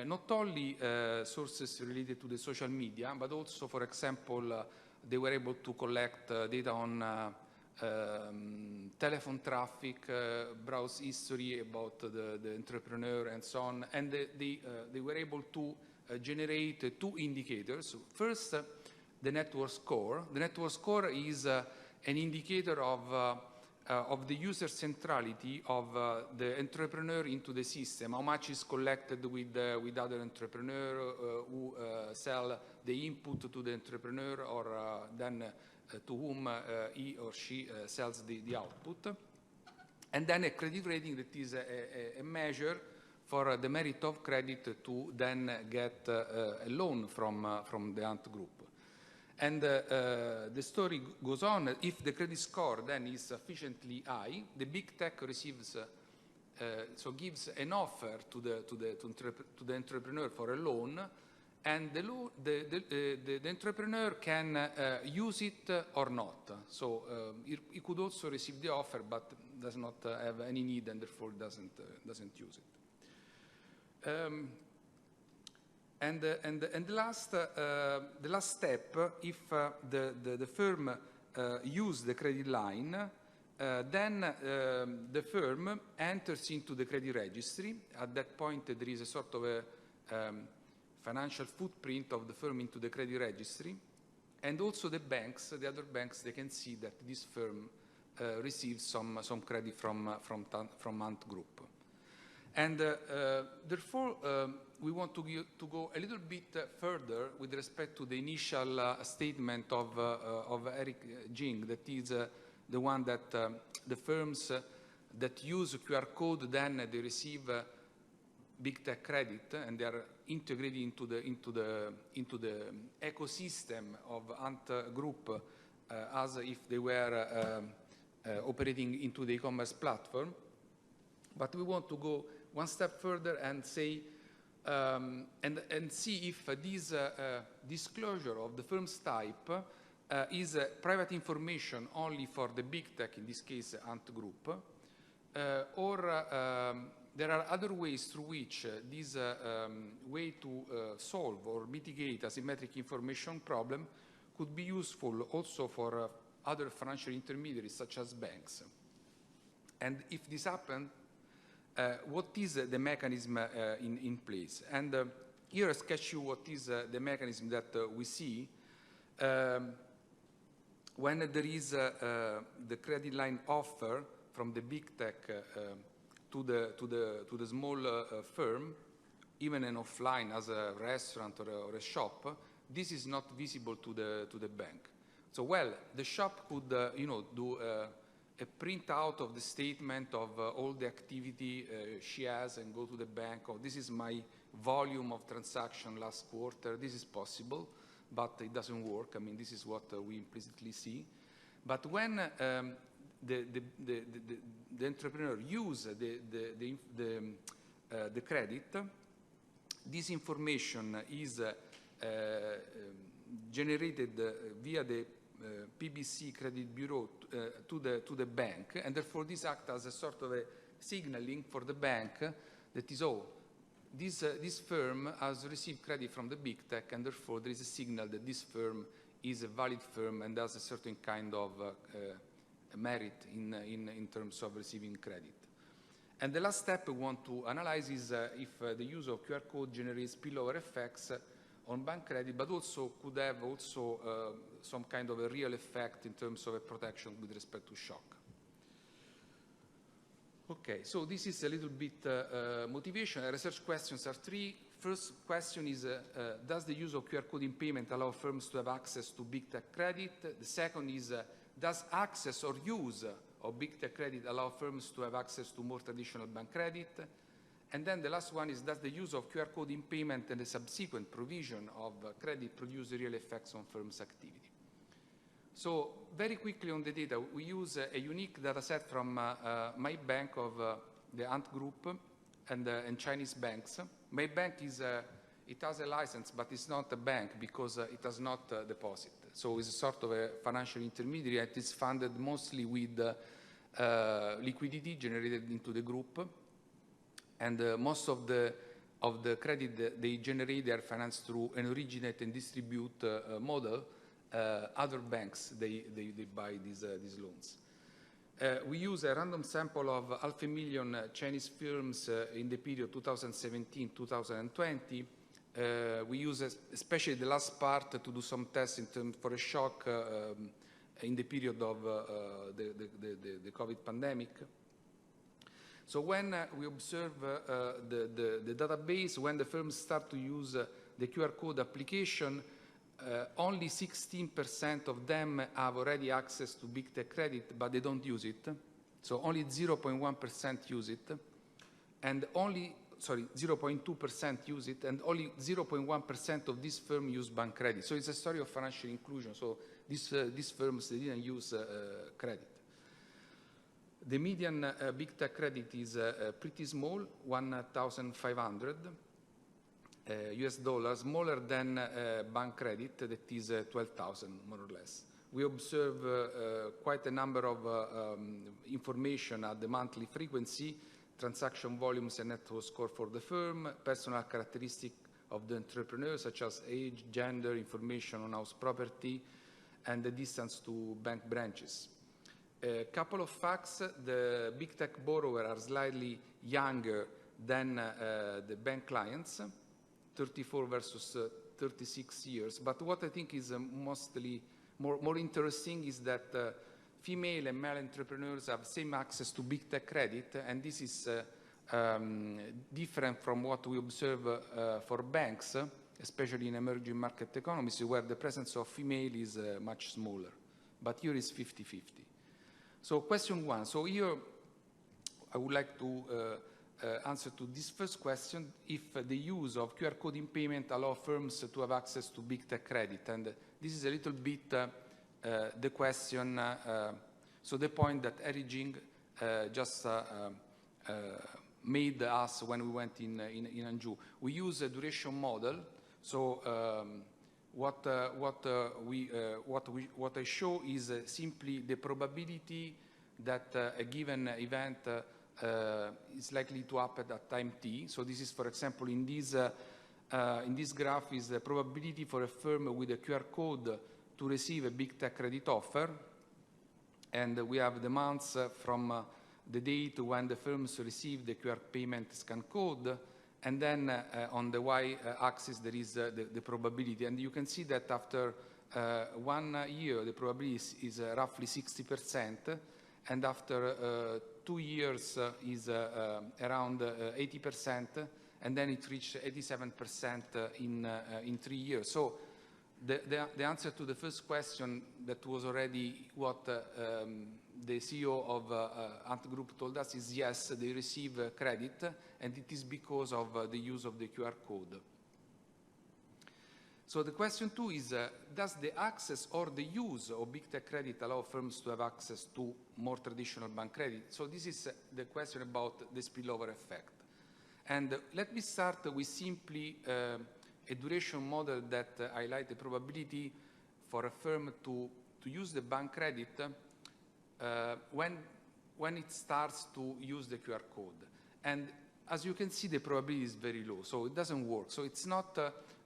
Speaker 4: Not only sources related to the social media, but also, for example, they were able to collect data on telephone traffic, browse history about the entrepreneur, and so on. And they were able to generate two indicators. First, the network score. The network score is an indicator of the user centrality of the entrepreneur into the system. How much is collected with other entrepreneurs who sell the input to the entrepreneur, or then to whom he or she sells the output. And then a credit rating that is a measure for the merit of credit to then get a loan from the Ant Group. And the story goes on. If the credit score then is sufficiently high, the big tech receives, gives an offer to the entrepreneur for a loan, and the entrepreneur can use it or not. So he could also receive the offer, but does not have any need, and therefore doesn't use it. And the last step, if the firm use the credit line, then the firm enters into the credit registry. At that point, there is a sort of a financial footprint of the firm into the credit registry, and also the other banks, they can see that this firm receives some credit from Ant Group. And therefore, we want to go a little bit further with respect to the initial statement of Eric Jing, that is the one that the firms that use QR code, then they receive big tech credit, and they are integrated into the ecosystem of Ant Group as if they were operating into the e-commerce platform. But we want to go one step further and say and see if this disclosure of the firm's type is private information only for the big tech, in this case Ant Group, or there are other ways through which this way to solve or mitigate asymmetric information problem could be useful also for other financial intermediaries such as banks. And if this happens, what is the mechanism in place? And here I sketch you what is the mechanism that we see when there is the credit line offer from the big tech to the small firm, even an offline as a restaurant or a shop. This is not visible to the bank. So, well, the shop could, do a printout of the statement of all the activity she has and go to the bank. Oh, this is my volume of transaction last quarter. This is possible, but it doesn't work. I mean, this is what we implicitly see. But when the entrepreneur use the credit, this information is generated via the PBC credit bureau to the bank, and therefore this acts as a sort of a signaling for the bank that is, oh, this firm has received credit from the big tech, and therefore there is a signal that this firm is a valid firm and has a certain kind of merit in terms of receiving credit. And the last step we want to analyze is if the use of QR code generates spillover effects on bank credit, but also could have some kind of a real effect in terms of a protection with respect to shock. Okay, so this is a little bit motivation. Research questions are three. First question is, does the use of QR code in payment allow firms to have access to big tech credit? The second is, does access or use of big tech credit allow firms to have access to more traditional bank credit? And then the last one is, does the use of QR code in payment and the subsequent provision of credit produce real effects on firms' activity? So very quickly on the data, we use a unique data set from my bank of the Ant Group and Chinese banks. My bank it has a license, but it's not a bank because it does not deposit. So it's a sort of a financial intermediary. It is funded mostly with liquidity generated into the group. And most of the credit that they generate, they are financed through an originate and distribute model. Other banks, they buy these loans. We use a random sample of 500,000 Chinese firms in the period 2017-2020. We use especially the last part to do some tests in terms for a shock in the period of the COVID pandemic. So when we observe the database, when the firms start to use the QR code application, only 16% of them have already access to big tech credit, but they don't use it. So only 0.1% use it, and only, 0.2% use it, and only 0.1% of this firm use bank credit. So it's a story of financial inclusion. So these firms, they didn't use credit. The median big tech credit is pretty small, 1,500 US dollars, smaller than bank credit, that is 12,000 more or less. We observe quite a number of information at the monthly frequency, transaction volumes and net worth score for the firm, personal characteristics of the entrepreneur, such as age, gender, information on house property, and the distance to bank branches. A couple of facts: the big tech borrowers are slightly younger than the bank clients, 34 versus 36 years. But what I think is mostly more interesting is that female and male entrepreneurs have same access to big tech credit, and this is different from what we observe for banks, especially in emerging market economies, where the presence of female is much smaller. But here is 50-50. So question one. So here I would like to answer to this first question, if the use of QR code in payment allow firms to have access to big tech credit. And this is a little bit the question, so the point that Eriging just made us when we went in Anjou. We use a duration model. So what I show is simply the probability that a given event is likely to happen at time t. So this is, for example, in this graph is the probability for a firm with a QR code to receive a big tech credit offer. And we have the months from the date when the firms receive the QR payment scan code. And then on the y-axis, there is the probability. And you can see that after 1 year, the probability is roughly 60%. And after 2 years is around 80%. And then it reached 87% in 3 years. So the answer to the first question that was already what the CEO of Ant Group told us is yes, they receive credit, and it is because of the use of the QR code. So the question 2 is, does the access or the use of big tech credit allow firms to have access to more traditional bank credit? So this is the question about the spillover effect. And let me start with simply a duration model that highlights the probability for a firm to use the bank credit when it starts to use the QR code. And as you can see, the probability is very low, so it doesn't work. So it's not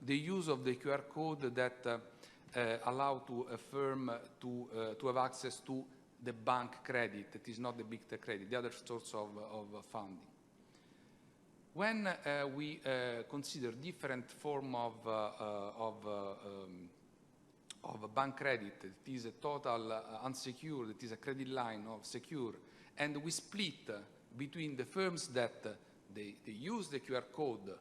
Speaker 4: the use of the QR code that allow to a firm to have access to the bank credit. It is not the big tech credit, the other source of funding. When we consider different form of bank credit, it is a total unsecured, it is a credit line of secure, and we split between the firms that they use the QR code,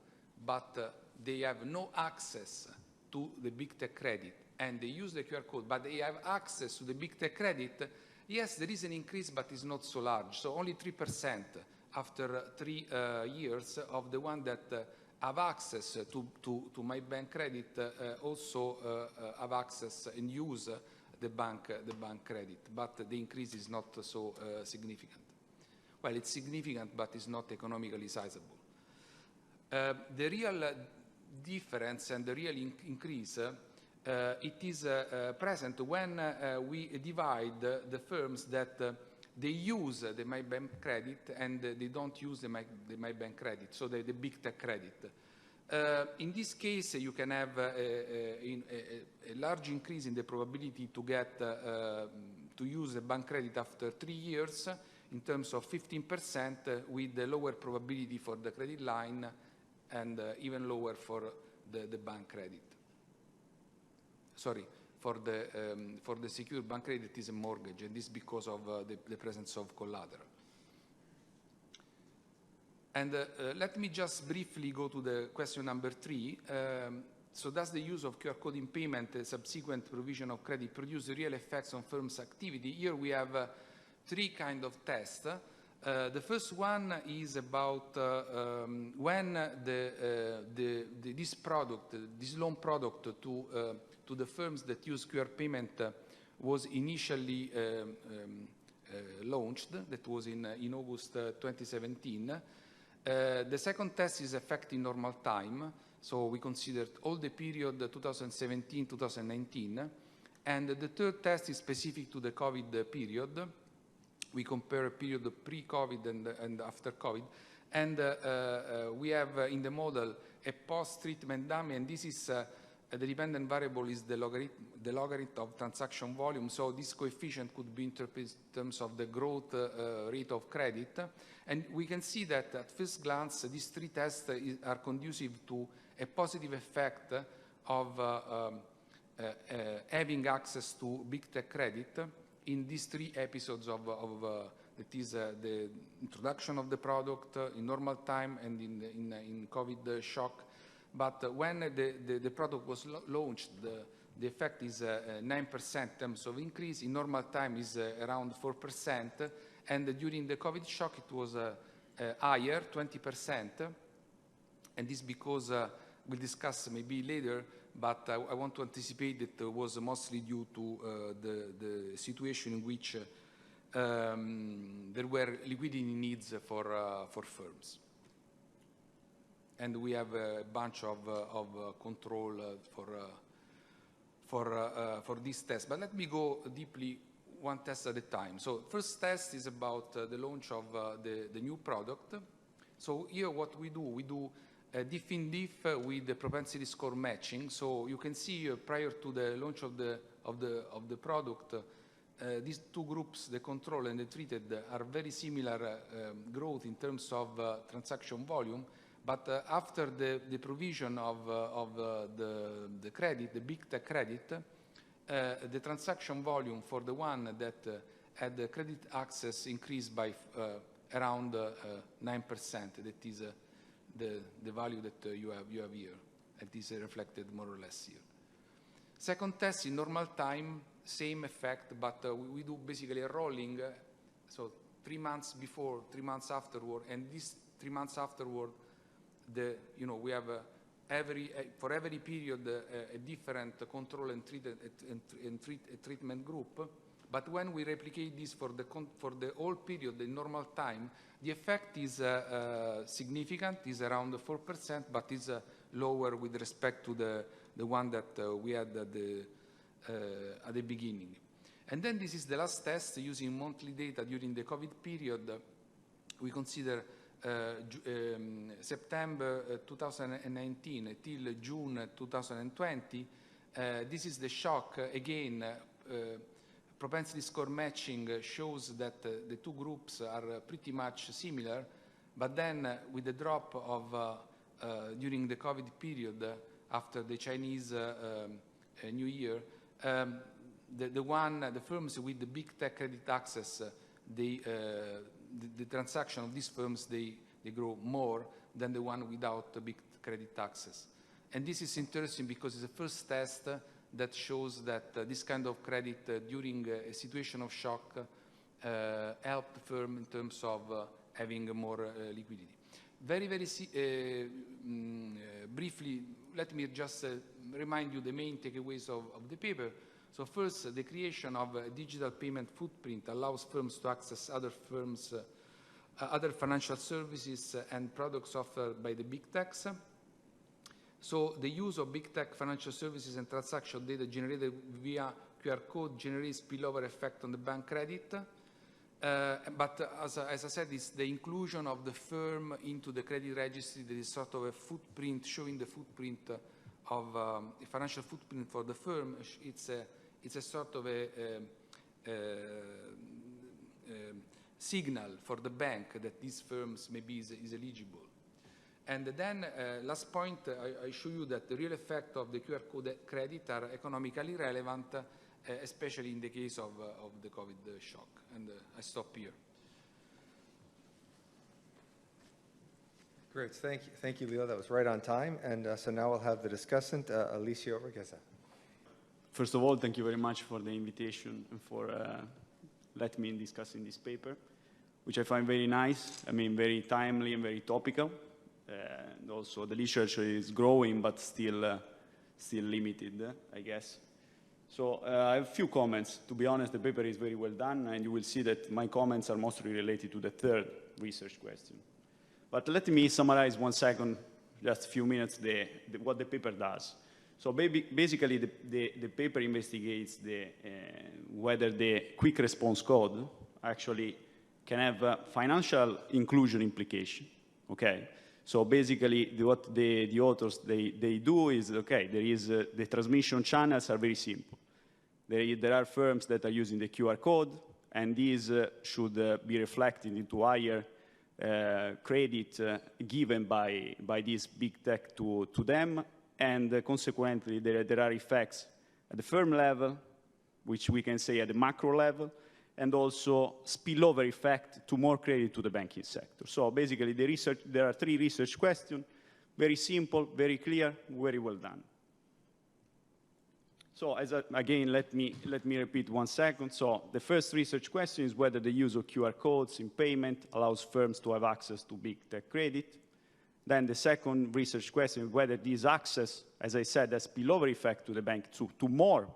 Speaker 4: but they have no access to the big tech credit, and they use the QR code, but they have access to the big tech credit. Yes, there is an increase, but it's not so large. So only 3% after 3 years of the one that have access to my bank credit also have access and use the bank credit, but the increase is not so significant. Well, it's significant, but it's not economically sizable. The real difference and the real increase, it is present when we divide the firms that they use the My Bank credit and they don't use the My Bank credit, so the big tech credit. In this case, you can have a large increase in the probability to get to use a bank credit after 3 years in terms of 15%, with the lower probability for the credit line and even lower for the bank credit. Sorry. For the secure bank credit is a mortgage, and this because of the presence of collateral. And let me just briefly go to the question number 3. So does the use of QR code in payment, subsequent provision of credit, produce real effects on firms' activity? Here we have 3 kind of tests. The first one is about when this loan product to the firms that use QR payment was initially launched. That was in August 2017. The second test is effect in normal time. So we considered all the period 2017-2019. And the third test is specific to the COVID period. We compare a period of pre-COVID and after COVID. And we have in the model a post-treatment dummy, and this is the dependent variable is the logarithm of transaction volume. So this coefficient could be interpreted in terms of the growth rate of credit. And we can see that at first glance, these 3 tests are conducive to a positive effect of having access to big tech credit in these 3 episodes that is the introduction of the product in normal time and in COVID shock. But when the product was launched, the effect is 9% in terms of increase. In normal time is around 4%. And during the COVID shock, it was higher, 20%, and this because we'll discuss maybe later, but I want to anticipate that it was mostly due to the situation in which there were liquidity needs for firms. And we have a bunch of control for this test. But let me go deeply one test at a time. So first test is about the launch of the new product. So here what we do diff in diff with the propensity score matching. So you can see prior to the launch of the product, these two groups, the control and the treated, are very similar growth in terms of transaction volume. But after the provision of the credit, the big tech credit, the transaction volume for the one that had the credit access increased by around 9%. That is the value that you have here. It is reflected more or less here. Second test in normal time, same effect, but we do basically a rolling, so 3 months before, 3 months afterward, and these 3 months afterward, we have for every period a different control and treatment group. But when we replicate this for the whole period, the normal time, the effect is significant, is around 4%, but is lower with respect to the one that we had at the beginning. And then this is the last test using monthly data during the COVID period. We consider September 2019 till June 2020. This is the shock. Again, propensity score matching shows that the two groups are pretty much similar, but then with the drop of during the COVID period after the Chinese New Year, the firms with the big tech credit access, the transaction of these firms, they grow more than the one without the big credit access. And this is interesting because it's the first test that shows that this kind of credit during a situation of shock helped the firm in terms of having more liquidity. Very briefly, let me just remind you the main takeaways of the paper. So first, the creation of a digital payment footprint allows firms to access other financial services and products offered by the big techs. So the use of big tech financial services and transaction data generated via QR code generates spillover effect on the bank credit. But as I said, it's the inclusion of the firm into the credit registry that is sort of a footprint, showing the footprint of a financial footprint for the firm. It's a sort of a signal for the bank that these firms maybe is eligible. And then last point, I show you that the real effect of the QR code credit are economically relevant, especially in the case of the COVID shock. And I stop here.
Speaker 1: Great, thank you, Leo. That was right on time. And so now we'll have the discussant, Alessio Reghezza.
Speaker 5: First of all, thank you very much for the invitation and for letting me discuss in this paper, which I find very nice. I mean, very timely and very topical. And also the literature is growing, but still limited, I guess. So I have a few comments. To be honest, the paper is very well done, and you will see that my comments are mostly related to the third research question. But let me summarize 1 second, just a few minutes, what the paper does. So basically, the paper investigates whether the quick response code actually can have a financial inclusion implication, okay? So basically, what the authors, they do is, okay, there is, the transmission channels are very simple. There are firms that are using the QR code, and these should be reflected into higher credit given by this big tech to them, and consequently, there are effects at the firm level, which we can say at the macro level, and also spillover effect to more credit to the banking sector. So basically, there are 3 research questions, very simple, very clear, very well done. So again, let me repeat 1 second. So the first research question is whether the use of QR codes in payment allows firms to have access to big tech credit. Then the second research question is whether this access, as I said, has spillover effect to the bank, to more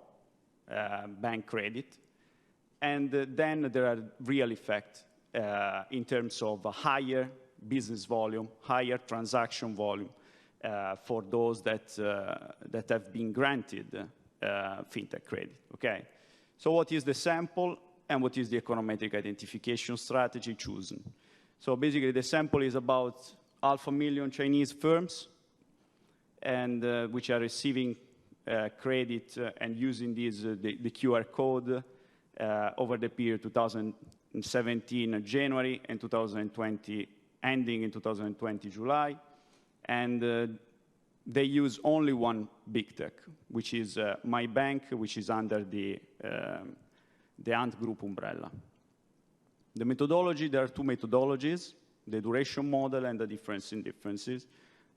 Speaker 5: bank credit. And then there are real effects in terms of a higher business volume, higher transaction volume for those that have been granted fintech credit, okay? So what is the sample and what is the econometric identification strategy chosen? So basically the sample is about 500,000 Chinese firms and which are receiving credit and using the QR code over the period 2017 January and 2020 ending in 2020 July, and they use only one big tech, which is My Bank, which is under the Ant Group umbrella. The methodology, there are 2 methodologies, the duration model and the difference in differences.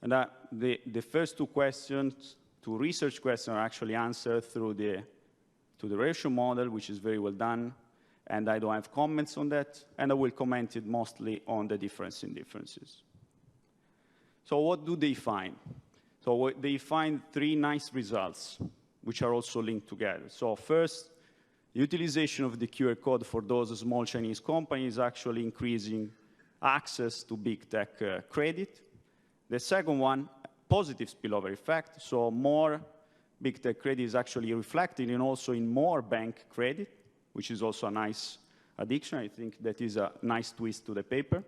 Speaker 5: And the first 2 questions, 2 research questions, are actually answered through the duration model, which is very well done, and I don't have comments on that, and I will comment it mostly on the difference in differences. So what do they find? So they find 3 nice results, which are also linked together. So first, utilization of the QR code for those small Chinese companies is actually increasing access to big tech credit. The second one, positive spillover effect. So more big tech credit is actually reflected and also in more bank credit, which is also a nice addition. I think that is a nice twist to the paper.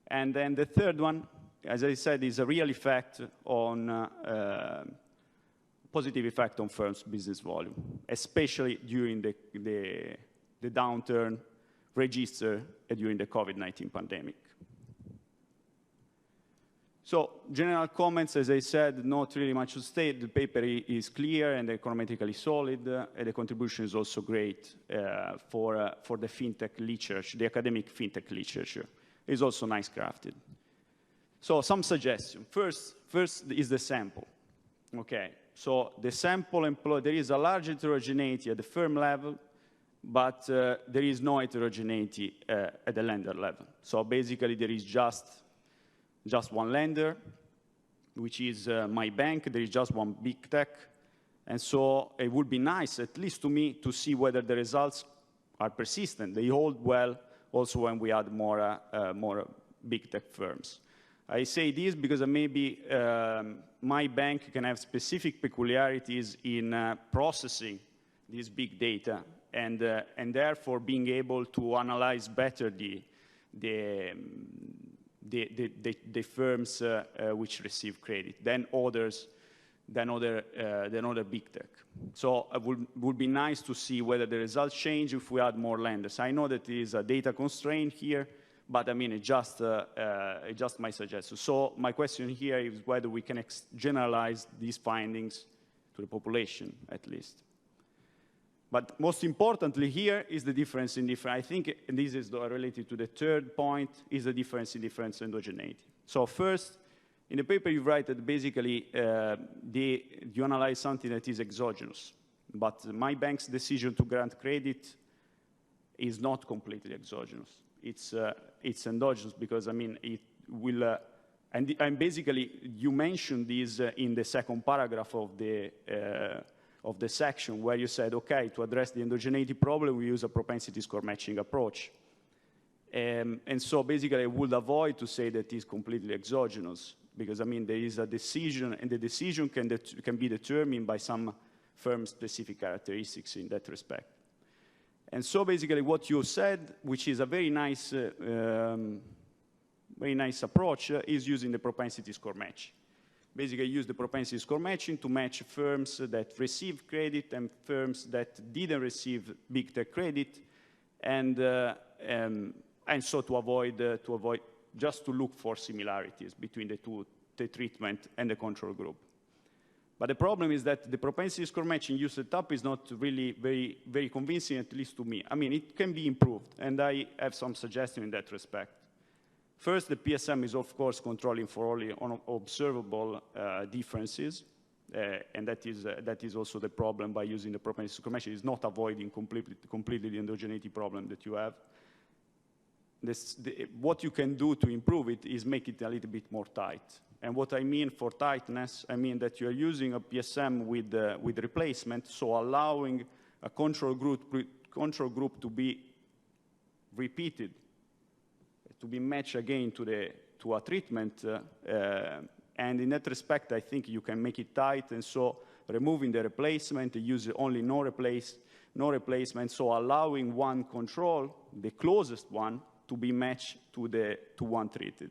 Speaker 5: And then the third one, as I said, is a real effect on, positive effect on firms' business volume, especially during the downturn registered during the COVID-19 pandemic. So general comments, as I said, not really much to state. The paper is clear and econometrically solid, and the contribution is also great for the fintech literature, the academic fintech literature. It's also nice crafted. So some suggestions. First is the sample. Okay, so the sample there is a large heterogeneity at the firm level, but there is no heterogeneity at the lender level. So basically there is just one lender, which is My Bank. There is just one big tech. And so it would be nice, at least to me, to see whether the results are persistent. They hold well also when we add more big tech firms. I say this because maybe My Bank can have specific peculiarities in processing this big data and therefore being able to analyze better the firms which receive credit than other big tech. So it would be nice to see whether the results change if we add more lenders. I know that there is a data constraint here, but I mean, it's just my suggestion. So my question here is whether we can generalize these findings to the population, at least. But most importantly here is the difference in difference. I think, and this is related to the third point, is the difference in difference endogeneity. So first, in the paper you write that basically you analyze something that is exogenous. But My Bank's decision to grant credit is not completely exogenous. It's endogenous because, I mean, it will, and basically you mentioned this in the second paragraph of the section where you said, okay, to address the endogeneity problem, we use a propensity score matching approach. And so basically I would avoid to say that it's completely exogenous because, I mean, there is a decision and the decision can be determined by some firm-specific characteristics in that respect. And so basically what you said, which is a very nice approach, is using the propensity score match. Basically use the propensity score matching to match firms that receive credit and firms that didn't receive big tech credit, and so to avoid just to look for similarities between the treatment and the control group. But the problem is that the propensity score matching used at top is not really very convincing, at least to me. I mean, it can be improved, and I have some suggestions in that respect. First, the PSM is, of course, controlling for only observable differences, And that is also the problem by using the propensity score matching. It's not avoiding completely the endogeneity problem that you have. What you can do to improve it is make it a little bit more tight. And what I mean for tightness, I mean that you are using a PSM with replacement, so allowing a control group to be repeated, to be matched again to a treatment. And in that respect, I think you can make it tight, and so removing the replacement, use only no replacement, so allowing one control, the closest one, to be matched to one treated.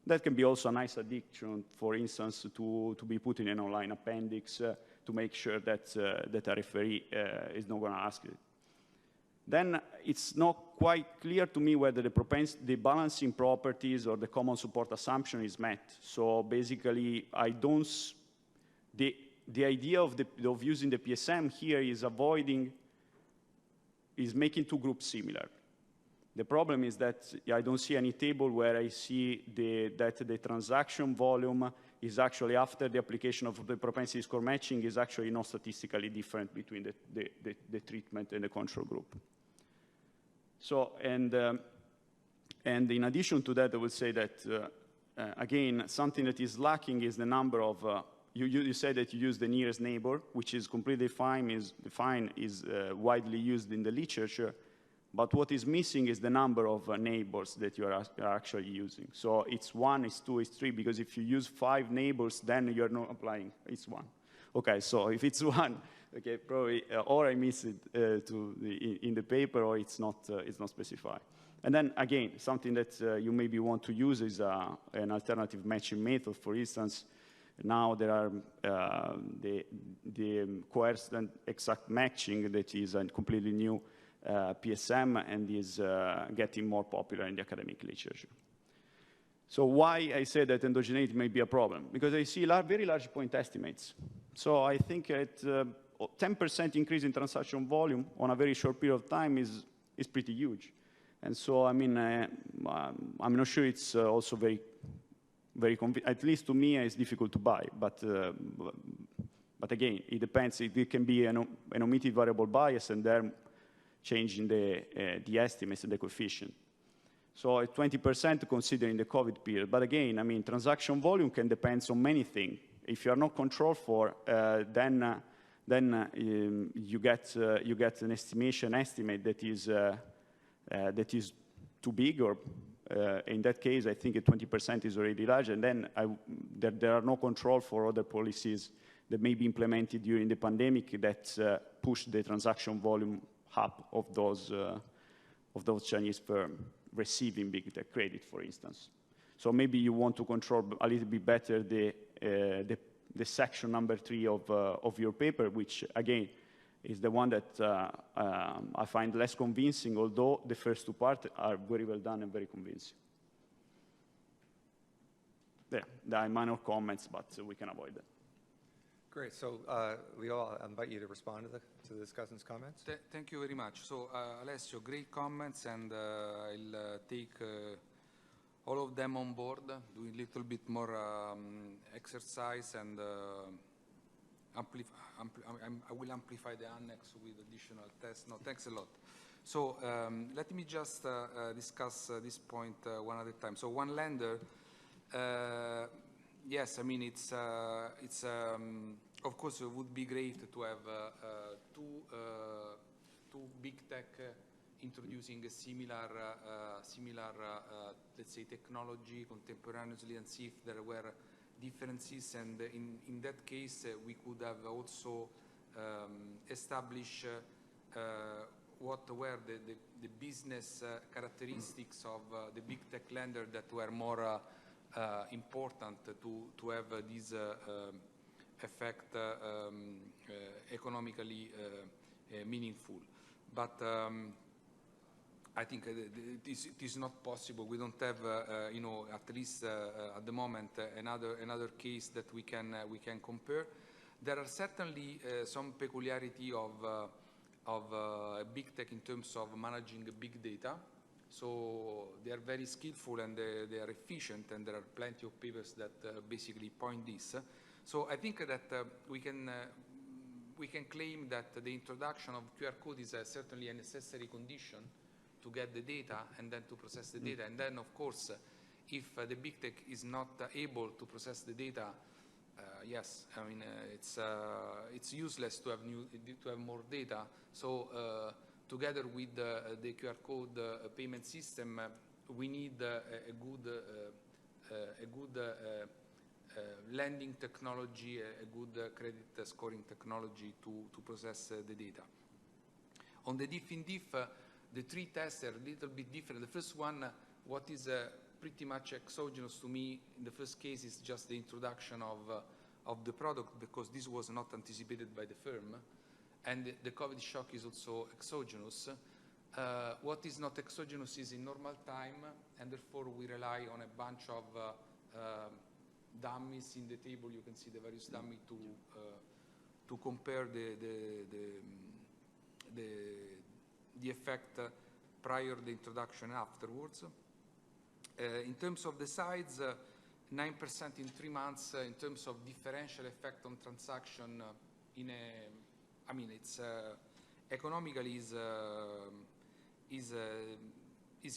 Speaker 5: That can be also a nice addition, for instance, to be put in an online appendix to make sure that a referee is not going to ask it. Then it's not quite clear to me whether the balancing properties or the common support assumption is met. So basically, the idea of using the PSM here is making two groups similar. The problem is that I don't see any table where I see that the transaction volume is actually, after the application of the propensity score matching, is actually not statistically different between the treatment and the control group. So, and in addition to that, I would say that, again, something that is lacking is the number of, you said that you use the nearest neighbor, which is completely fine, is widely used in the literature. But what is missing is the number of neighbors that you are actually using. So it's 1, it's 2, it's 3, because if you use 5 neighbors, then you're not applying, it's 1. Okay, so if it's 1, okay, probably, or I miss it in the paper, or it's not specified. And then again, something that you maybe want to use is an alternative matching method. For instance, now there are the coerced and exact matching that is a completely new PSM and is getting more popular in the academic literature. So why I say that endogeneity may be a problem? Because I see very large point estimates. So I think at 10% increase in transaction volume on a very short period of time is pretty huge. And so, I mean, I'm not sure it's also very convenient. At least to me, it's difficult to buy. But again, it depends. It can be an omitted variable bias, and then changing the estimates and the coefficient. So at 20% considering the COVID period. But again, I mean, transaction volume can depend on many things. If you are not controlled for, then you get an estimate that is too big, or in that case, I think 20% is already large. And then there are no control for other policies that may be implemented during the pandemic that push the transaction volume up of those Chinese firms receiving big tech credit, for instance. So maybe you want to control a little bit better the section number 3 of your paper, which again is the one that I find less convincing, although the first 2 parts are very well done and very convincing. There are minor comments, but we can avoid that.
Speaker 1: Great. So, Leo, I'll invite you to respond to the discussant's comments.
Speaker 4: Thank you very much. So, Alessio, great comments, and I'll take all of them on board, do a little bit more exercise, and I will amplify the annex with additional tests. No, thanks a lot. So, let me just discuss this point one at a time. So, one lender. Yes, I mean, it's of course, it would be great to have two big tech introducing a similar, let's say, technology contemporaneously, and see if there were differences. And in that case, we could have also established what were the business characteristics of the big tech lender that were more important to have this effect economically meaningful. But I think it is not possible. We don't have, at least at the moment, another case that we can compare. There are certainly some peculiarity of big tech in terms of managing big data. So they are very skillful and they are efficient, and there are plenty of papers that basically point this. So I think that we can claim that the introduction of QR code is certainly a necessary condition to get the data and then to process the data. And then, of course, if the big tech is not able to process the data, yes, I mean it's useless to have more data. So together with the QR code payment system, we need a good lending technology, a good credit scoring technology to process the data. On the diff in diff, the three tests are a little bit different. The first one, what is pretty much exogenous to me in the first case, is just the introduction of the product, because this was not anticipated by the firm, and the COVID shock is also exogenous. What is not exogenous is in normal time, and therefore we rely on a bunch of dummies in the table. You can see the various dummies to compare the effect prior to the introduction and afterwards. In terms of the size, 9% in 3 months. In terms of differential effect on transaction, I mean, it's economically is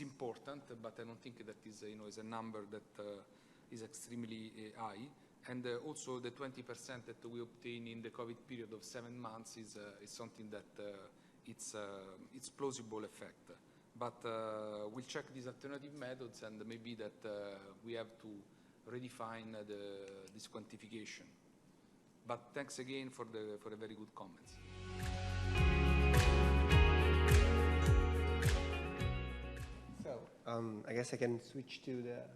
Speaker 4: important, but I don't think that is a number that is extremely high. And also the 20% that we obtain in the COVID period of 7 months is something that it's plausible effect. But we'll check these alternative methods, and maybe that we have to redefine this quantification. But thanks again for the very good comments.
Speaker 6: So I guess I can switch to the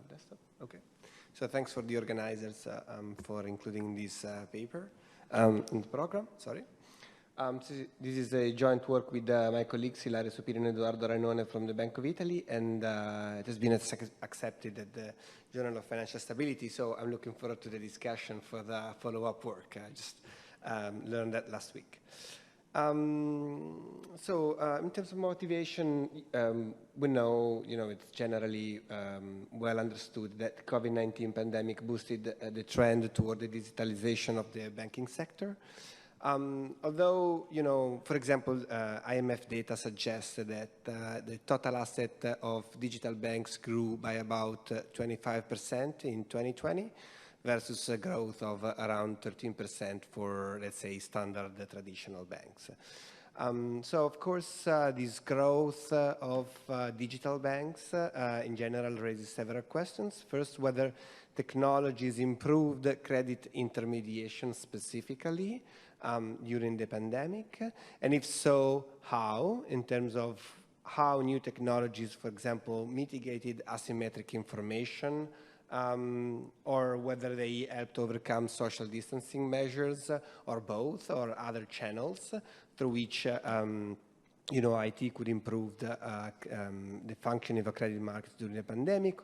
Speaker 6: desktop. Okay. So thanks for the organizers for including this paper in the program. Sorry. This is a joint work with my colleagues Ilaria, Supino, and Edoardo Rainone from the Bank of Italy, and it has been accepted at the Journal of Financial Stability, so I'm looking forward to the discussion for the follow-up work. I just learned that last week. In terms of motivation, we know, it's generally well understood that COVID-19 pandemic boosted the trend toward the digitalization of the banking sector. Although, for example, IMF data suggests that the total asset of digital banks grew by about 25% in 2020 versus a growth of around 13% for, let's say, standard traditional banks. So, of course, this growth of digital banks in general raises several questions. First, whether technologies improved credit intermediation specifically during the pandemic, and if so, how, in terms of how new technologies, for example, mitigated asymmetric information, or whether they helped overcome social distancing measures, or both, or other channels through which IT could improve the functioning of a credit market during the pandemic.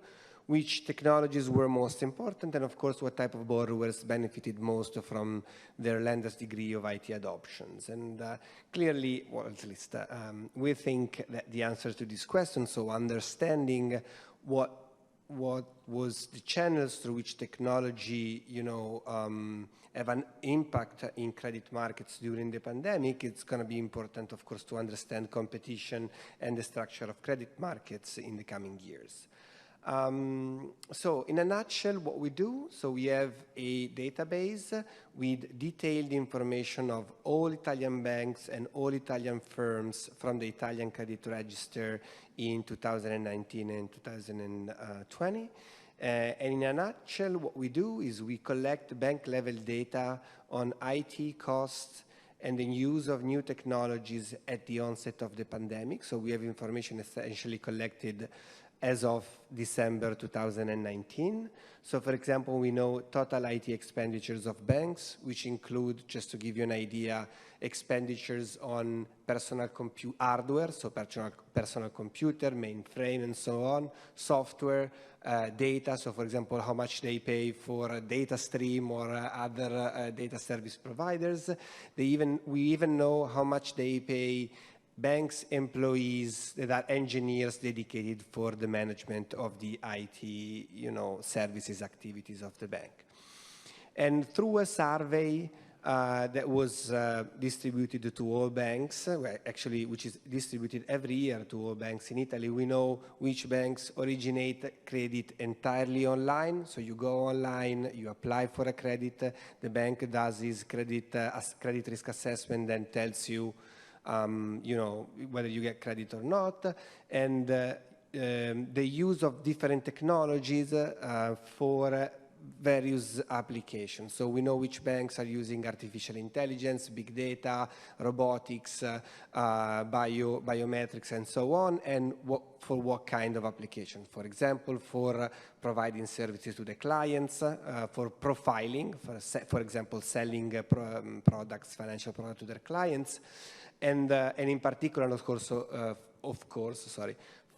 Speaker 6: Which technologies were most important, and of course what type of borrowers benefited most from their lender's degree of IT adoptions. And clearly, well, at least we think that the answer to this question, so understanding what was the channels through which technology, have an impact in credit markets during the pandemic, it's going to be important, of course, to understand competition and the structure of credit markets in the coming years. So in a nutshell, what we do, so we have a database with detailed information of all Italian banks and all Italian firms from the Italian credit register in 2019 and 2020. And in a nutshell, what we do is we collect bank-level data on IT costs and the use of new technologies at the onset of the pandemic. So we have information essentially collected as of December 2019. So, for example, we know total IT expenditures of banks, which include, just to give you an idea, expenditures on personal hardware, so personal computer, mainframe, and so on, software, data, so for example, how much they pay for a data stream or other data service providers. We even know how much they pay banks employees that are engineers dedicated for the management of the IT, services activities of the bank. And through a survey that was distributed to all banks, which is distributed every year to all banks in Italy, we know which banks originate credit entirely online. So you go online, you apply for a credit, the bank does his credit risk assessment, then tells you, whether you get credit or not, and the use of different technologies for various applications. So we know which banks are using artificial intelligence, big data, robotics, biometrics, and so on, and for what kind of application. For example, for providing services to the clients, for profiling, for example, selling products, financial products to their clients, and in particular, of course,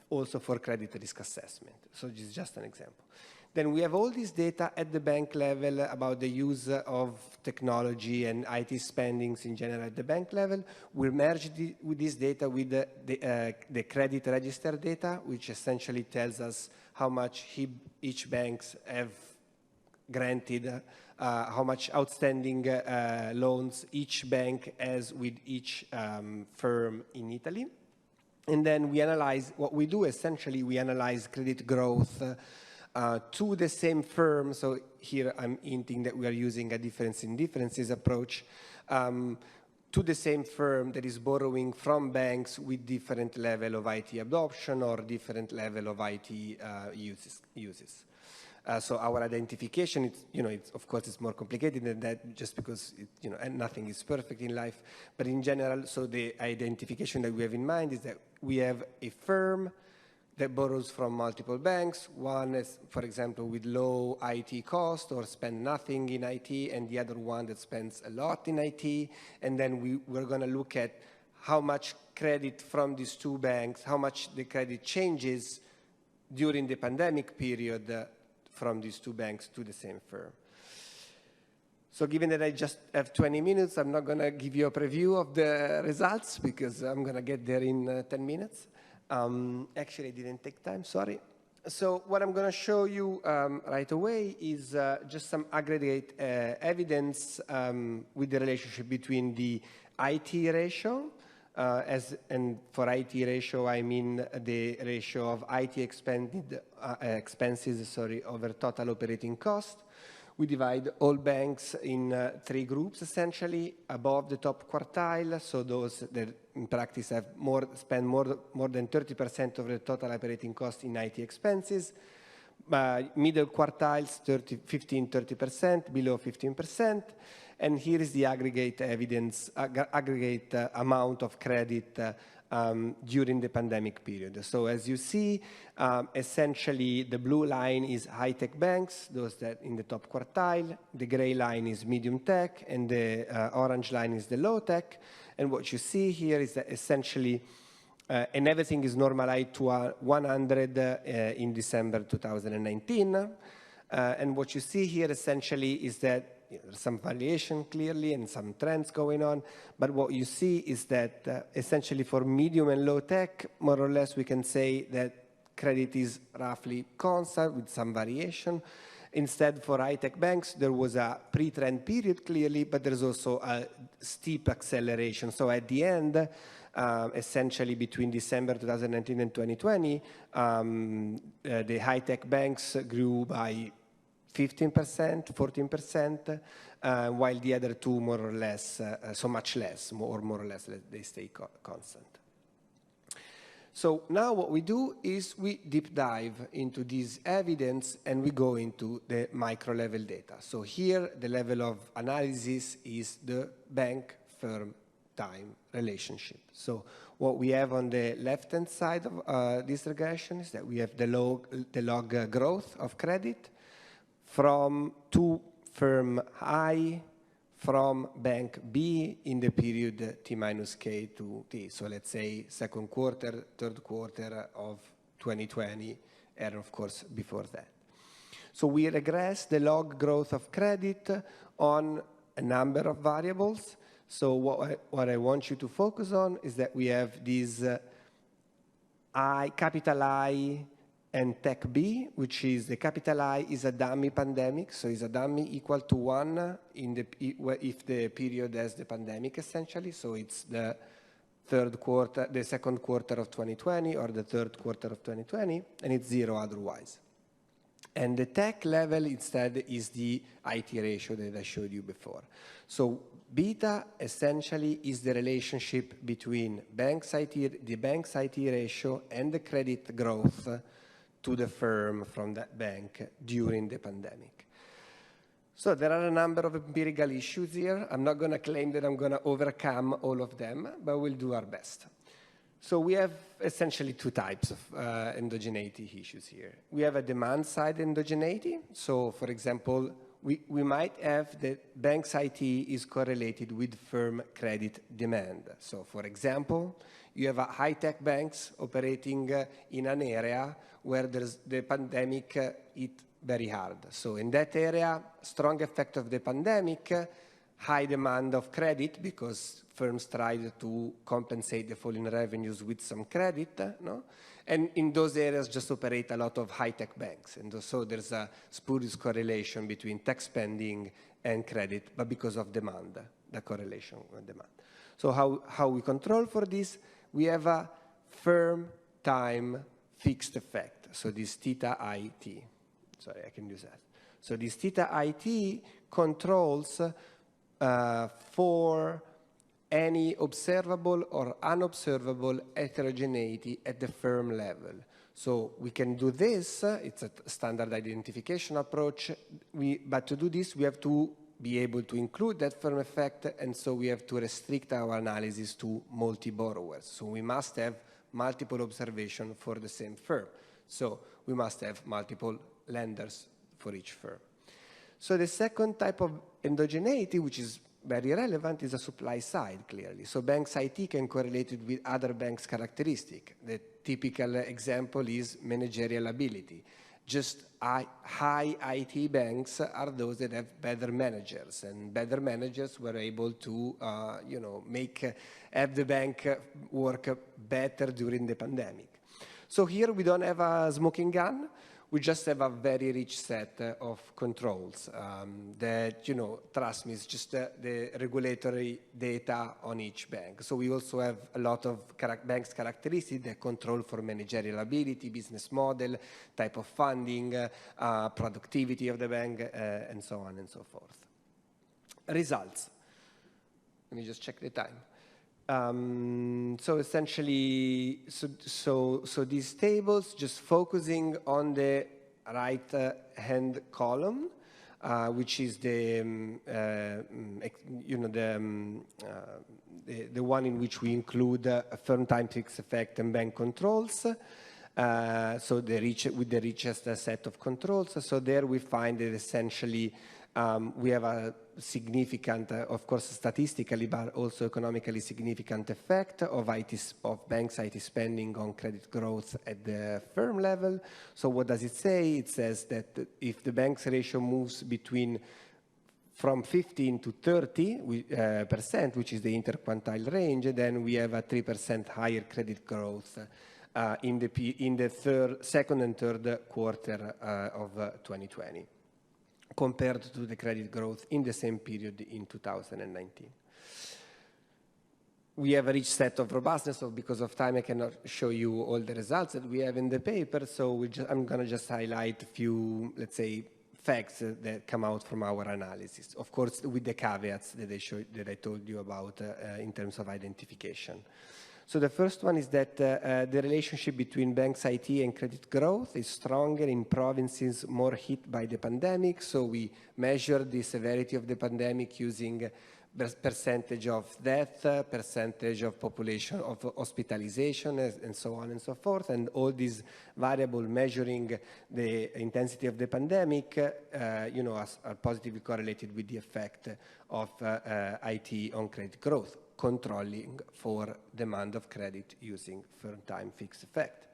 Speaker 6: also for credit risk assessment. So this is just an example. Then we have all this data at the bank level about the use of technology and IT spendings in general at the bank level. We merge with this data with the credit register data, which essentially tells us how much each banks have granted, how much outstanding loans each bank has with each firm in Italy. And then we analyze, what we do essentially, we analyze credit growth to the same firm. So here I'm hinting that we are using a difference in differences approach to the same firm that is borrowing from banks with different level of IT adoption or different level of IT uses. So our identification, of course, it's more complicated than that, just because and nothing is perfect in life. But in general, so the identification that we have in mind is that we have a firm that borrows from multiple banks. One is, for example, with low IT cost or spend nothing in IT, and the other one that spends a lot in IT. And then we're going to look at how much credit from these two banks, how much the credit changes during the pandemic period from these two banks to the same firm. So given that I just have 20 minutes, I'm not going to give you a preview of the results because I'm going to get there in 10 minutes. Actually, I didn't take time, sorry. So what I'm going to show you right away is just some aggregate evidence with the relationship between the IT ratio, and for IT ratio, I mean the ratio of IT expenses over total operating cost. We divide all banks in three groups, essentially, above the top quartile, so those that in practice have spend more than 30% of the total operating cost in IT expenses. Middle quartiles, 15-30%, below 15%. And here is the aggregate evidence, aggregate amount of credit during the pandemic period. So as you see, essentially the blue line is high-tech banks, those that in the top quartile. The gray line is medium tech, and the orange line is the low tech. And what you see here is that essentially, and everything is normalized to 100 in December 2019. And what you see here essentially is that there's some variation clearly and some trends going on, but what you see is that essentially for medium and low tech, more or less we can say that credit is roughly constant with some variation. Instead, for high-tech banks, there was a pre-trend period clearly, but there's also a steep acceleration. So at the end, essentially between December 2019 and 2020, the high-tech banks grew by 15%, 14%, while the other two more or less, so much less, more or less, they stay constant. So now what we do is we deep dive into this evidence and we go into the micro level data. So here the level of analysis is the bank-firm time relationship. So what we have on the left-hand side of this regression is that we have the log growth of credit from two firm I from bank B in the period T minus K to T. So let's say second quarter, third quarter of 2020, and of course before that. So we regress the log growth of credit on a number of variables. So what I want you to focus on is that we have these capital I and tech B, which is the capital I is a dummy pandemic, so is a dummy equal to 1 if the period has the pandemic essentially, so it's the second quarter of 2020 or the third quarter of 2020, and it's 0 otherwise. And the tech level instead is the IT ratio that I showed you before. So beta essentially is the relationship between the bank's IT ratio and the credit growth to the firm from that bank during the pandemic. So there are a number of empirical issues here. I'm not going to claim that I'm going to overcome all of them, but we'll do our best. So we have essentially two types of endogeneity issues here. We have a demand-side endogeneity. So, for example, we might have that bank's IT is correlated with firm credit demand. So, for example, you have high-tech banks operating in an area where there's the pandemic hit very hard. So in that area, strong effect of the pandemic, high demand of credit because firms tried to compensate the fall in revenues with some credit, no? And in those areas just operate a lot of high-tech banks. And so there's a spurious correlation between tech spending and credit, but because of demand, the correlation with demand. So how we control for this? We have a firm time fixed effect. So this theta IT. Sorry, I can use that. So this theta IT controls for any observable or unobservable heterogeneity at the firm level. So we can do this, it's a standard identification approach, but to do this we have to be able to include that firm effect, and so we have to restrict our analysis to multi-borrowers. So we must have multiple observations for the same firm. So we must have multiple lenders for each firm. So the second type of endogeneity, which is very relevant, is a supply side, clearly. So banks' IT can correlate it with other banks' characteristics. The typical example is managerial ability. Just high IT banks are those that have better managers, and better managers were able to, have the bank work better during the pandemic. So here we don't have a smoking gun. We just have a very rich set of controls that, trust me, it's just the regulatory data on each bank. So we also have a lot of banks' characteristics that control for managerial ability, business model, type of funding, productivity of the bank, and so on and so forth. Results. Let me just check the time. So essentially, so these tables just focusing on the right-hand column, which is the one in which we include a firm time fixed effect and bank controls. So with the richest set of controls. So there we find that essentially we have a significant, of course, statistically, but also economically significant effect of banks' IT spending on credit growth at the firm level. So what does it say? It says that if the bank's ratio moves from 15 to 30%, which is the interquartile range, then we have a 3% higher credit growth in the second and third quarter of 2020. Compared to the credit growth in the same period in 2019. We have a rich set of robustness, so because of time I cannot show you all the results that we have in the paper, so I'm going to just highlight a few, let's say, facts that come out from our analysis. Of course, with the caveats that I told you about in terms of identification. So the first one is that the relationship between banks' IT and credit growth is stronger in provinces more hit by the pandemic. So we measure the severity of the pandemic using percentage of death, percentage of population of hospitalization, and so on and so forth. And all these variables measuring the intensity of the pandemic, are positively correlated with the effect of IT on credit growth, controlling for demand of credit using firm time fixed effect.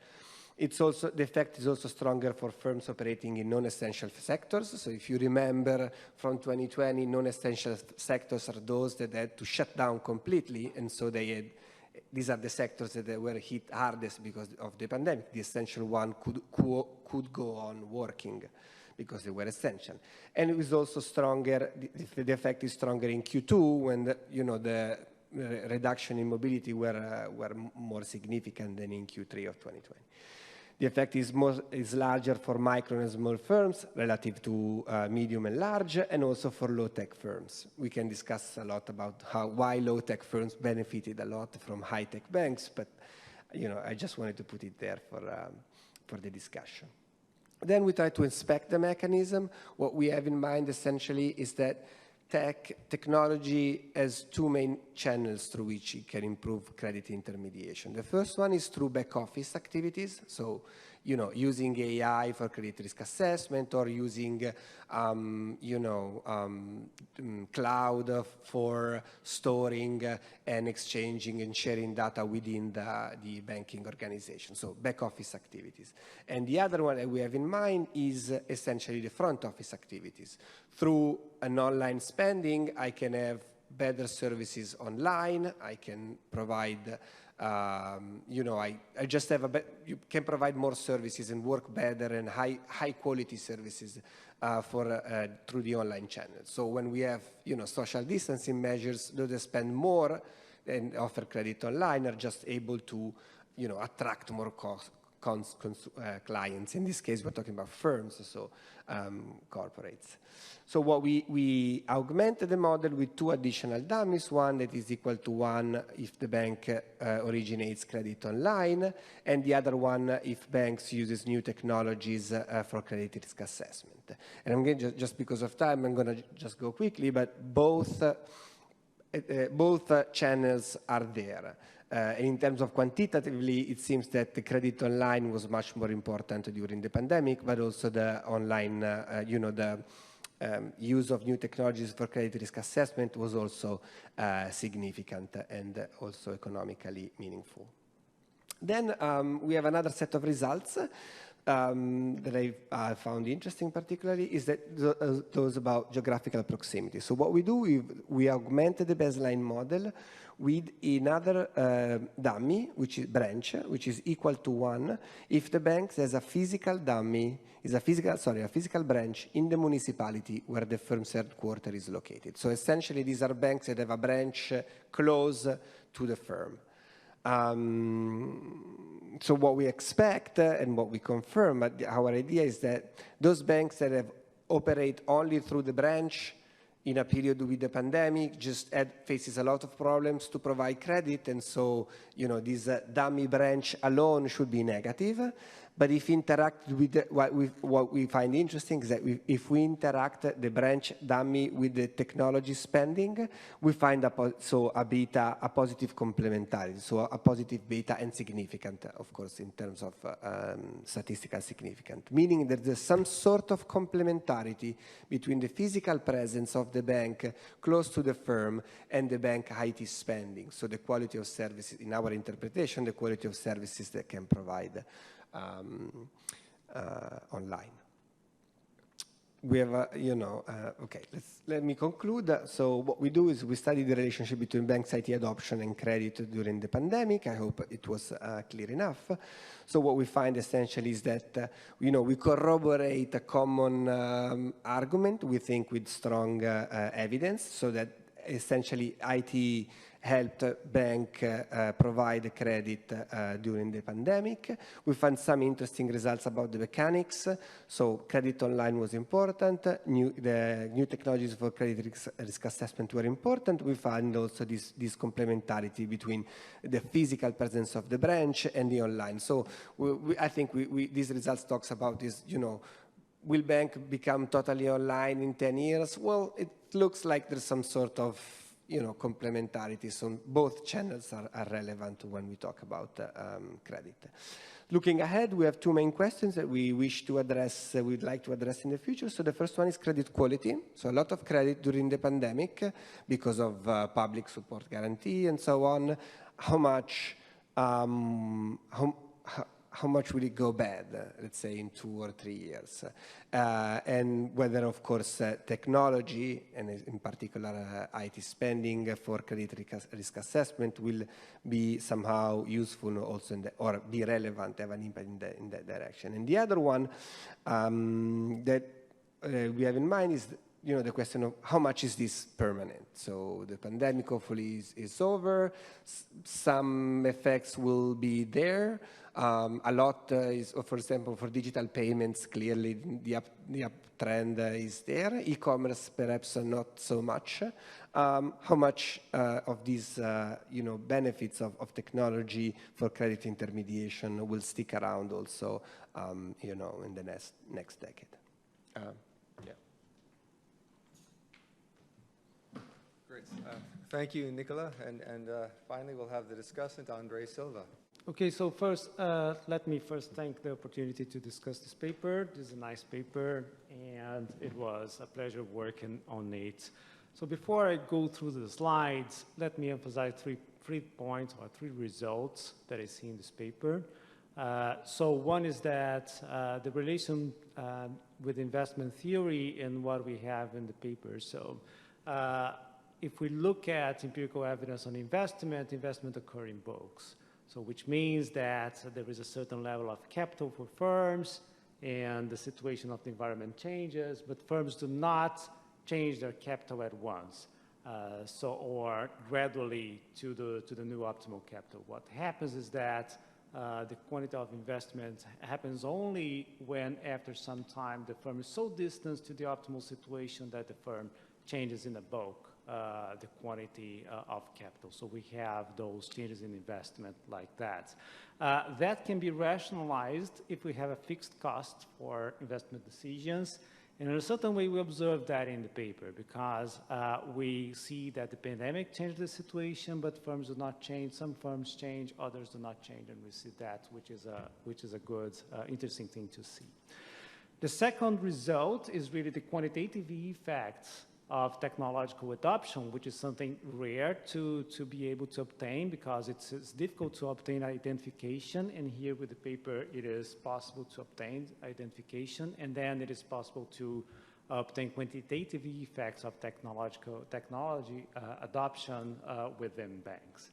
Speaker 6: It's also, the effect is also stronger for firms operating in non-essential sectors. So if you remember from 2020, non-essential sectors are those that had to shut down completely, and so they had, these are the sectors that were hit hardest because of the pandemic. The essential one could go on working because they were essential. And it was also stronger, the effect is stronger in Q2 when the reduction in mobility were more significant than in Q3 of 2020. The effect is larger for micro and small firms relative to medium and large, and also for low-tech firms. We can discuss a lot about why low-tech firms benefited a lot from high-tech banks, but I just wanted to put it there for the discussion. Then we try to inspect the mechanism. What we have in mind essentially is that technology has two main channels through which it can improve credit intermediation. The first one is through back office activities. So, using AI for credit risk assessment, or using, cloud for storing and exchanging and sharing data within the banking organization. So back office activities. And the other one that we have in mind is essentially the front office activities. Through an online spending, I can have better services online. I can provide, I just have you can provide more services and work better and high quality services through the online channel. So when we have, social distancing measures, those that spend more and offer credit online are just able to, attract more clients. In this case, we're talking about firms, so corporates. So what we augmented the model with two additional dummies, one that is equal to 1 if the bank originates credit online, and the other one if banks uses new technologies for credit risk assessment. And I'm going to, just because of time, I'm going to just go quickly, but both channels are there. In terms of quantitatively, it seems that the credit online was much more important during the pandemic, but also the online, the use of new technologies for credit risk assessment was also significant and also economically meaningful. Then we have another set of results that I found interesting particularly, is that those about geographical proximity. So what we do, we augmented the baseline model with another dummy, which is branch, which is equal to 1 if the bank has a physical dummy, a physical branch in the municipality where the firm's headquarters is located. So essentially, these are banks that have a branch close to the firm. So what we expect and what we confirm, our idea is that those banks that operate only through the branch in a period with the pandemic just faces a lot of problems to provide credit, and so this dummy branch alone should be negative. But if interact with what we find interesting is that if we interact the branch dummy with the technology spending, we find a positive complementarity, so a positive beta and significant, of course, in terms of statistical significant, meaning that there's some sort of complementarity between the physical presence of the bank close to the firm and the bank IT spending. So the quality of services, in our interpretation, the quality of services that can provide online. We have, okay, let me conclude. So what we do is we study the relationship between banks' IT adoption and credit during the pandemic. I hope it was clear enough. So what we find essentially is that, we corroborate a common argument, we think, with strong evidence, so that essentially IT helped bank provide credit during the pandemic. We found some interesting results about the mechanics. So credit online was important. The new technologies for credit risk assessment were important. We find also this complementarity between the physical presence of the branch and the online. So I think these results talks about this, will bank become totally online in 10 years? Well, it looks like there's some sort of complementarity, so both channels are relevant when we talk about credit. Looking ahead, we have two main questions that we wish to address, we'd like to address in the future. So the first one is credit quality. So a lot of credit during the pandemic because of public support guarantee and so on. How how much will it go bad, let's say in 2 or 3 years, and whether, of course, technology, and in particular IT spending for credit risk assessment, will be somehow useful also or be relevant, have an impact in that direction. And the other one that we have in mind is the question of how much is this permanent? So the pandemic hopefully is over. Some effects will be there. A lot is, for example, for digital payments, clearly the uptrend is there. E-commerce, perhaps not so much. How much of these, benefits of technology for credit intermediation will stick around also, in the next decade?
Speaker 1: Great. Thank you, Nicola. And finally, we'll have the discussant, Andre Silva.
Speaker 7: Okay, so first, let me first thank the opportunity to discuss this paper. This is a nice paper, and it was a pleasure working on it. So before I go through the slides, let me emphasize three points or 3 results that I see in this paper. So one is that the relation with investment theory and what we have in the paper. So if we look at empirical evidence on investment occurs in bulks. So which means that there is a certain level of capital for firms and the situation of the environment changes, but firms do not change their capital at once. Or gradually to the new optimal capital. What happens is that the quantity of investment happens only when after some time the firm is so distant to the optimal situation that the firm changes in the bulk the quantity of capital. So we have those changes in investment like that. That can be rationalized if we have a fixed cost for investment decisions. And in a certain way, we observe that in the paper because we see that the pandemic changed the situation, but firms do not change. Some firms change, others do not change, and we see that, which is a good, interesting thing to see. The second result is really the quantitative effects of technological adoption, which is something rare to be able to obtain because it's difficult to obtain identification. And here with the paper, it is possible to obtain identification. And then it is possible to obtain quantitative effects of technology adoption within banks.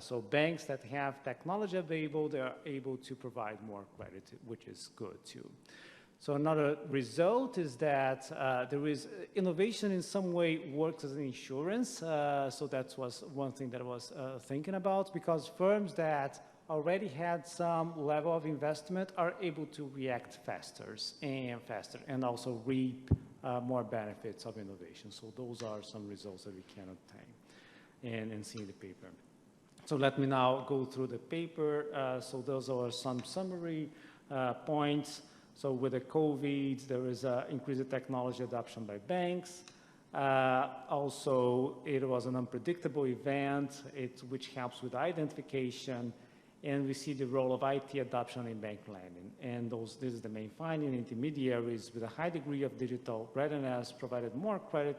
Speaker 7: So banks that have technology available, they are able to provide more credit, which is good too. So another result is that there is innovation in some way works as an insurance. So that was one thing that I was thinking about because firms that already had some level of investment are able to react faster and also reap more benefits of innovation. So those are some results that we can obtain and see in the paper. So let me now go through the paper. So those are some summary points. So with the COVID, there is increased technology adoption by banks. Also, it was an unpredictable event, which helps with identification. And we see the role of IT adoption in bank lending. And this is the main finding. Intermediaries with a high degree of digital readiness provided more credit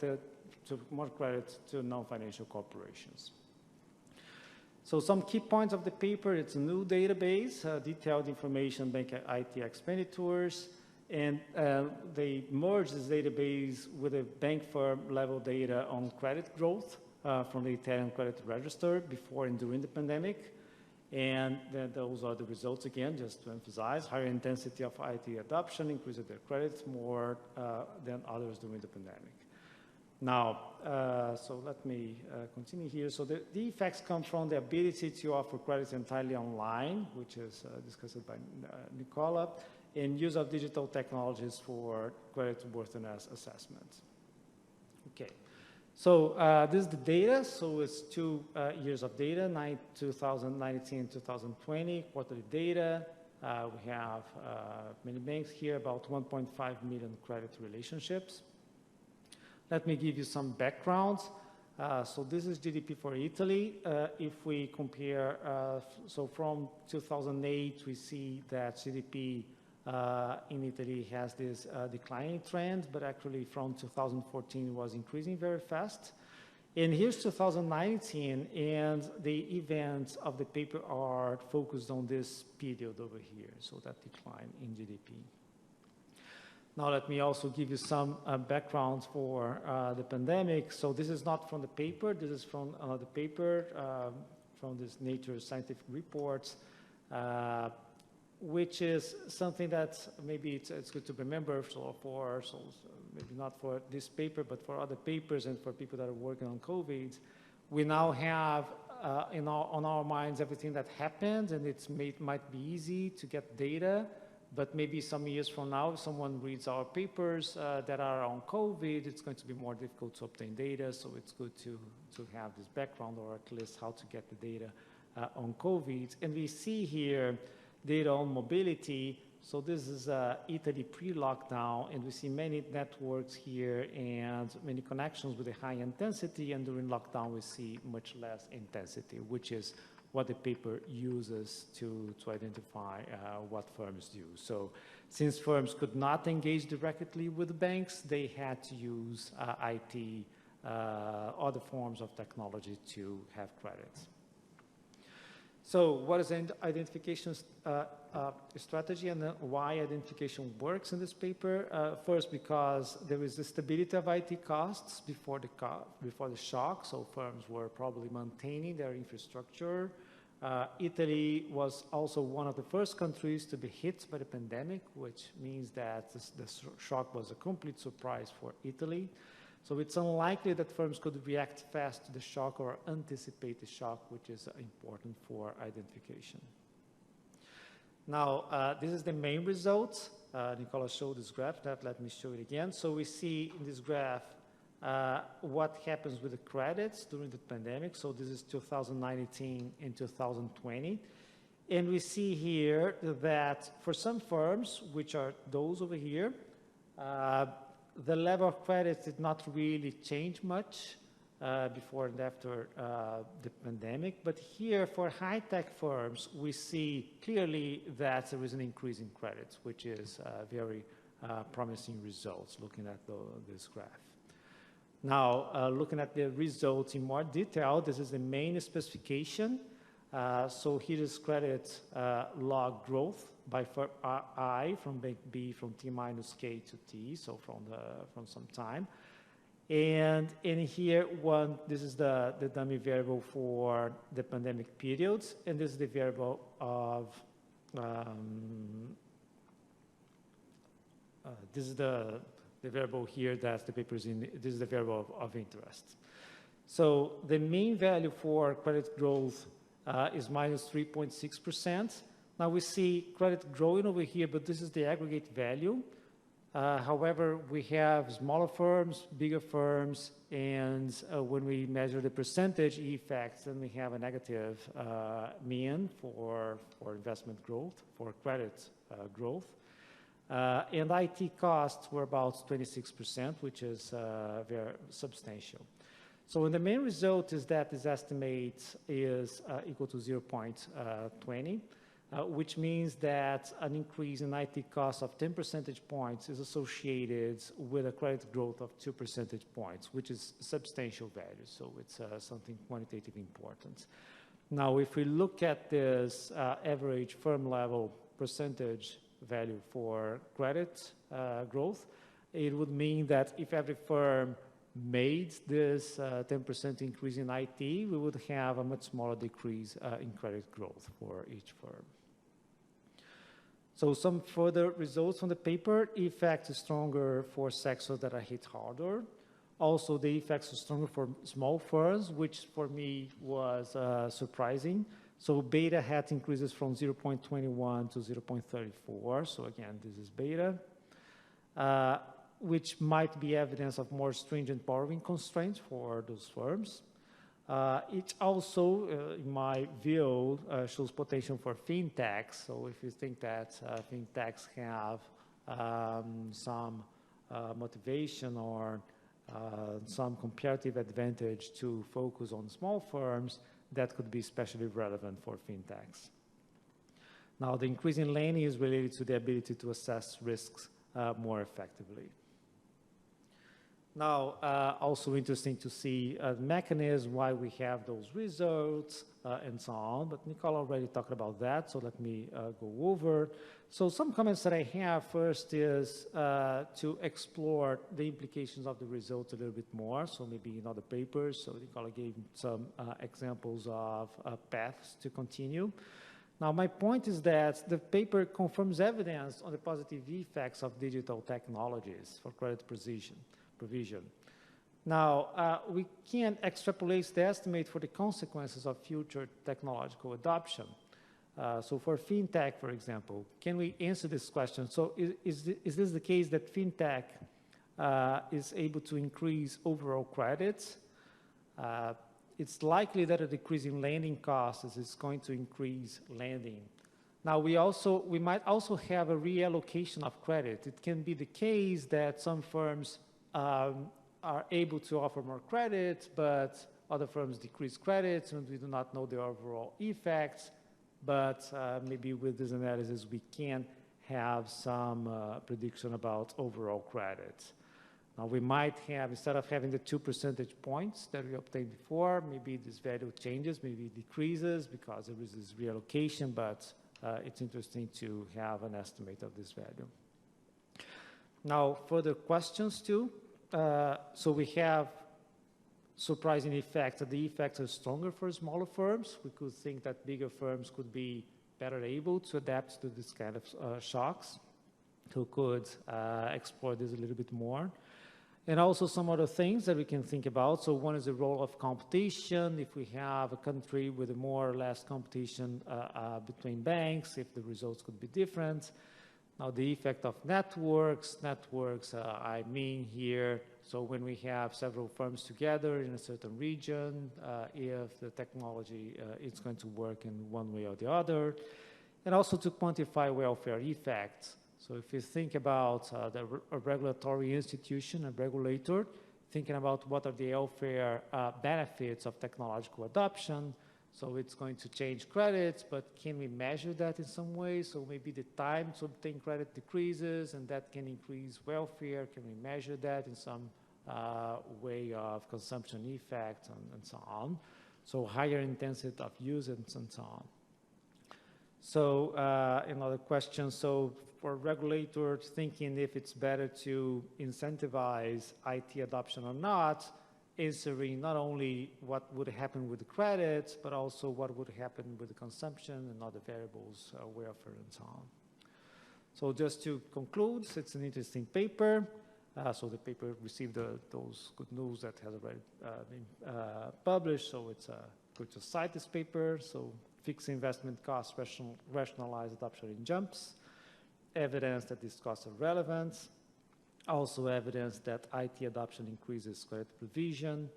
Speaker 7: to non-financial corporations. So some key points of the paper, it's a new database, detailed information bank IT expenditures, and they merge this database with a bank firm level data on credit growth from the Italian credit register before and during the pandemic. And then those are the results again, just to emphasize, higher intensity of IT adoption increased their credits more than others during the pandemic. Now, so let me continue here. So the effects come from the ability to offer credits entirely online, which is discussed by Nicola, and use of digital technologies for creditworthiness assessments. Okay, so this is the data. So it's 2 years of data, 2019, 2020, quarterly data. We have many banks here, about 1.5 million credit relationships. Let me give you some background. So this is GDP for Italy. If we compare, so from 2008, we see that GDP in Italy has this declining trend, but actually from 2014 it was increasing very fast. And here's 2019, and the events of the paper are focused on this period over here, so that decline in GDP. Now let me also give you some background for the pandemic. So this is not from the paper, this is from the paper from this Nature Scientific Reports, which is something that maybe it's good to remember maybe not for this paper, but for other papers and for people that are working on COVID. We now have on our minds everything that happened, and might be easy to get data, but maybe some years from now, if someone reads our papers that are on COVID, it's going to be more difficult to obtain data, so it's good to have this background, or at least how to get the data on COVID. And we see here data on mobility. So this is Italy pre-lockdown, and we see many networks here and many connections with a high intensity, and during lockdown we see much less intensity, which is what the paper uses to identify what firms do. So since firms could not engage directly with the banks, they had to use IT, other forms of technology to have credits. So what is an identification strategy, and why identification works in this paper? First, because there is the stability of IT costs before the shock, so firms were probably maintaining their infrastructure. Italy was also one of the first countries to be hit by the pandemic, which means that the shock was a complete surprise for Italy. So it's unlikely that firms could react fast to the shock or anticipate the shock, which is important for identification. Now, this is the main results. Nicola showed this graph. Let me show it again. So we see in this graph what happens with the credits during the pandemic. So this is 2019 and 2020. And we see here that for some firms, which are those over here, the level of credit did not really change much before and after the pandemic. But here, for high-tech firms, we see clearly that there is an increase in credits, which is very promising results looking at this graph. Now, looking at the results in more detail, this is the main specification. So here is credit log growth by firm I from bank B from T minus K to T, so from some time. And in here, this is the dummy variable for the pandemic periods, and this is the variable of, this is the variable here that the paper is in, this is the variable of interest. So the mean value for credit growth is minus 3.6%. Now we see credit growing over here, but this is the aggregate value. However, we have smaller firms, bigger firms, and when we measure the percentage effects, then we have a negative mean for investment growth, for credit growth. And IT costs were about 26%, which is very substantial. So the main result is that this estimate is equal to 0.20, which means that an increase in IT costs of 10 percentage points is associated with a credit growth of 2 percentage points, which is substantial value. So it's something quantitatively important. Now, if we look at this average firm level percentage value for credit growth, it would mean that if every firm made this 10% increase in IT, we would have a much smaller decrease in credit growth for each firm. So some further results from the paper: effect is stronger for sectors that are hit harder. Also, the effects are stronger for small firms, which for me was surprising. So beta hat increases from 0.21 to 0.34. So again, this is beta, which might be evidence of more stringent borrowing constraints for those firms. It also, in my view, shows potential for fintechs. So if you think that fintechs have some motivation or some comparative advantage to focus on small firms, that could be especially relevant for fintechs. Now, the increase in lending is related to the ability to assess risks more effectively. Now, also interesting to see the mechanism why we have those results and so on, but Nicola already talked about that, so let me go over. So some comments that I have first is to explore the implications of the results a little bit more, so maybe in other papers. So Nicola gave some examples of paths to continue. Now, my point is that the paper confirms evidence on the positive effects of digital technologies for credit provision. Now, we can extrapolate the estimate for the consequences of future technological adoption. So for fintech, for example, can we answer this question? So is this the case that fintech is able to increase overall credits? It's likely that a decrease in lending costs is going to increase lending. Now, we might also have a reallocation of credit. It can be the case that some firms are able to offer more credit, but other firms decrease credits, and we do not know the overall effects. But maybe with this analysis, we can have some prediction about overall credit. Now, we might have, instead of having the 2 percentage points that we obtained before, maybe this value changes, maybe it decreases because there is this reallocation, but it's interesting to have an estimate of this value. Now, further questions too. So we have surprising effects. The effects are stronger for smaller firms. We could think that bigger firms could be better able to adapt to this kind of shocks, who could explore this a little bit more. And also some other things that we can think about. So one is the role of competition. If we have a country with more or less competition between banks, if the results could be different. Now, the effect of networks, I mean here, so when we have several firms together in a certain region, if the technology is going to work in one way or the other, and also to quantify welfare effects. So if you think about a regulatory institution, a regulator, thinking about what are the welfare benefits of technological adoption. So it's going to change credits, but can we measure that in some way? So maybe the time to obtain credit decreases, and that can increase welfare. Can we measure that in some way of consumption effect and so on? So higher intensity of use and so on. So another question. So for regulators thinking if it's better to incentivize IT adoption or not, answering not only what would happen with the credits, but also what would happen with the consumption and other variables, welfare and so on. So just to conclude, it's an interesting paper. So the paper received those good news that has already been published, so it's good to cite this paper. So fixed investment costs rationalize adoption in jumps, evidence that these costs are relevant, also evidence that IT adoption increases credit provision,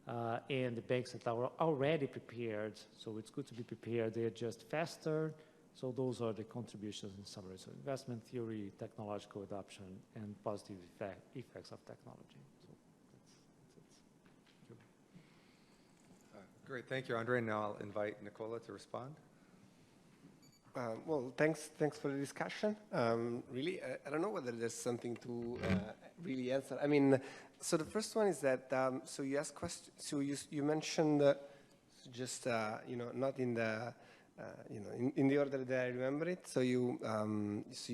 Speaker 7: and the banks that are already prepared, so it's good to be prepared, they adjust faster. So those are the contributions in summary. So investment theory, technological adoption, and positive effects of technology. So that's it. Thank you.
Speaker 1: Great, thank you, Andre. Now I'll invite Nicola to respond.
Speaker 6: Well, thanks for the discussion. Really, I don't know whether there's something to really answer. I mean, so the first one is that, so you asked questions, so you mentioned, just, not in the, in the order that I remember it. So you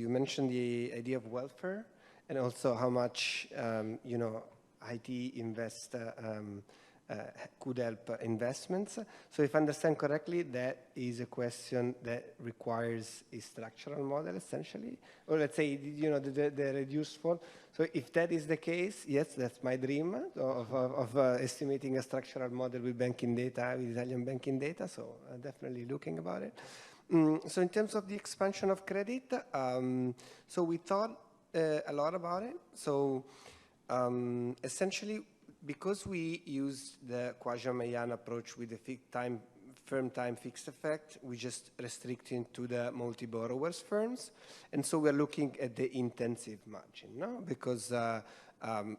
Speaker 6: mentioned the idea of welfare and also how much, IT invest, could help investments. So if I understand correctly, that is a question that requires a structural model, essentially, or let's say, the reduced form. So if that is the case, yes, that's my dream of estimating a structural model with banking data, with Italian banking data. So I'm definitely looking about it. So in terms of the expansion of credit, so we thought a lot about it. So essentially, because we use the quasi-Mayan approach with the firm time fixed effect, we just restrict it to the multi-borrowers firms. And so we're looking at the intensive margin, no? Because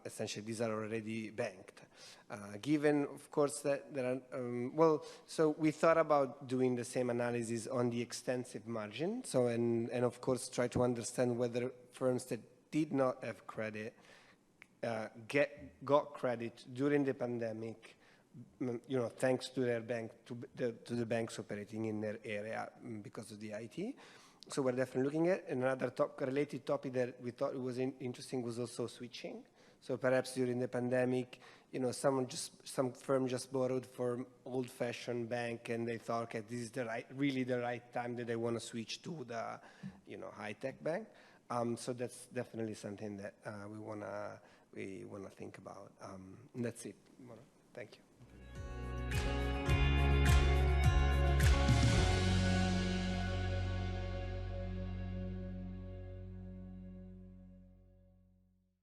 Speaker 6: essentially these are already banked. Given, of course, that there are, so we thought about doing the same analysis on the extensive margin. So, and of course, try to understand whether firms that did not have credit got credit during the pandemic, thanks to their bank, to the banks operating in their area because of the IT. So we're definitely looking at another related topic that we thought was interesting was also switching. So perhaps during the pandemic, some firm just borrowed from old-fashioned bank, and they thought, okay, this is really the right time that they want to switch to the, high-tech bank. So that's definitely something that we wanna think about. And that's it. Thank you.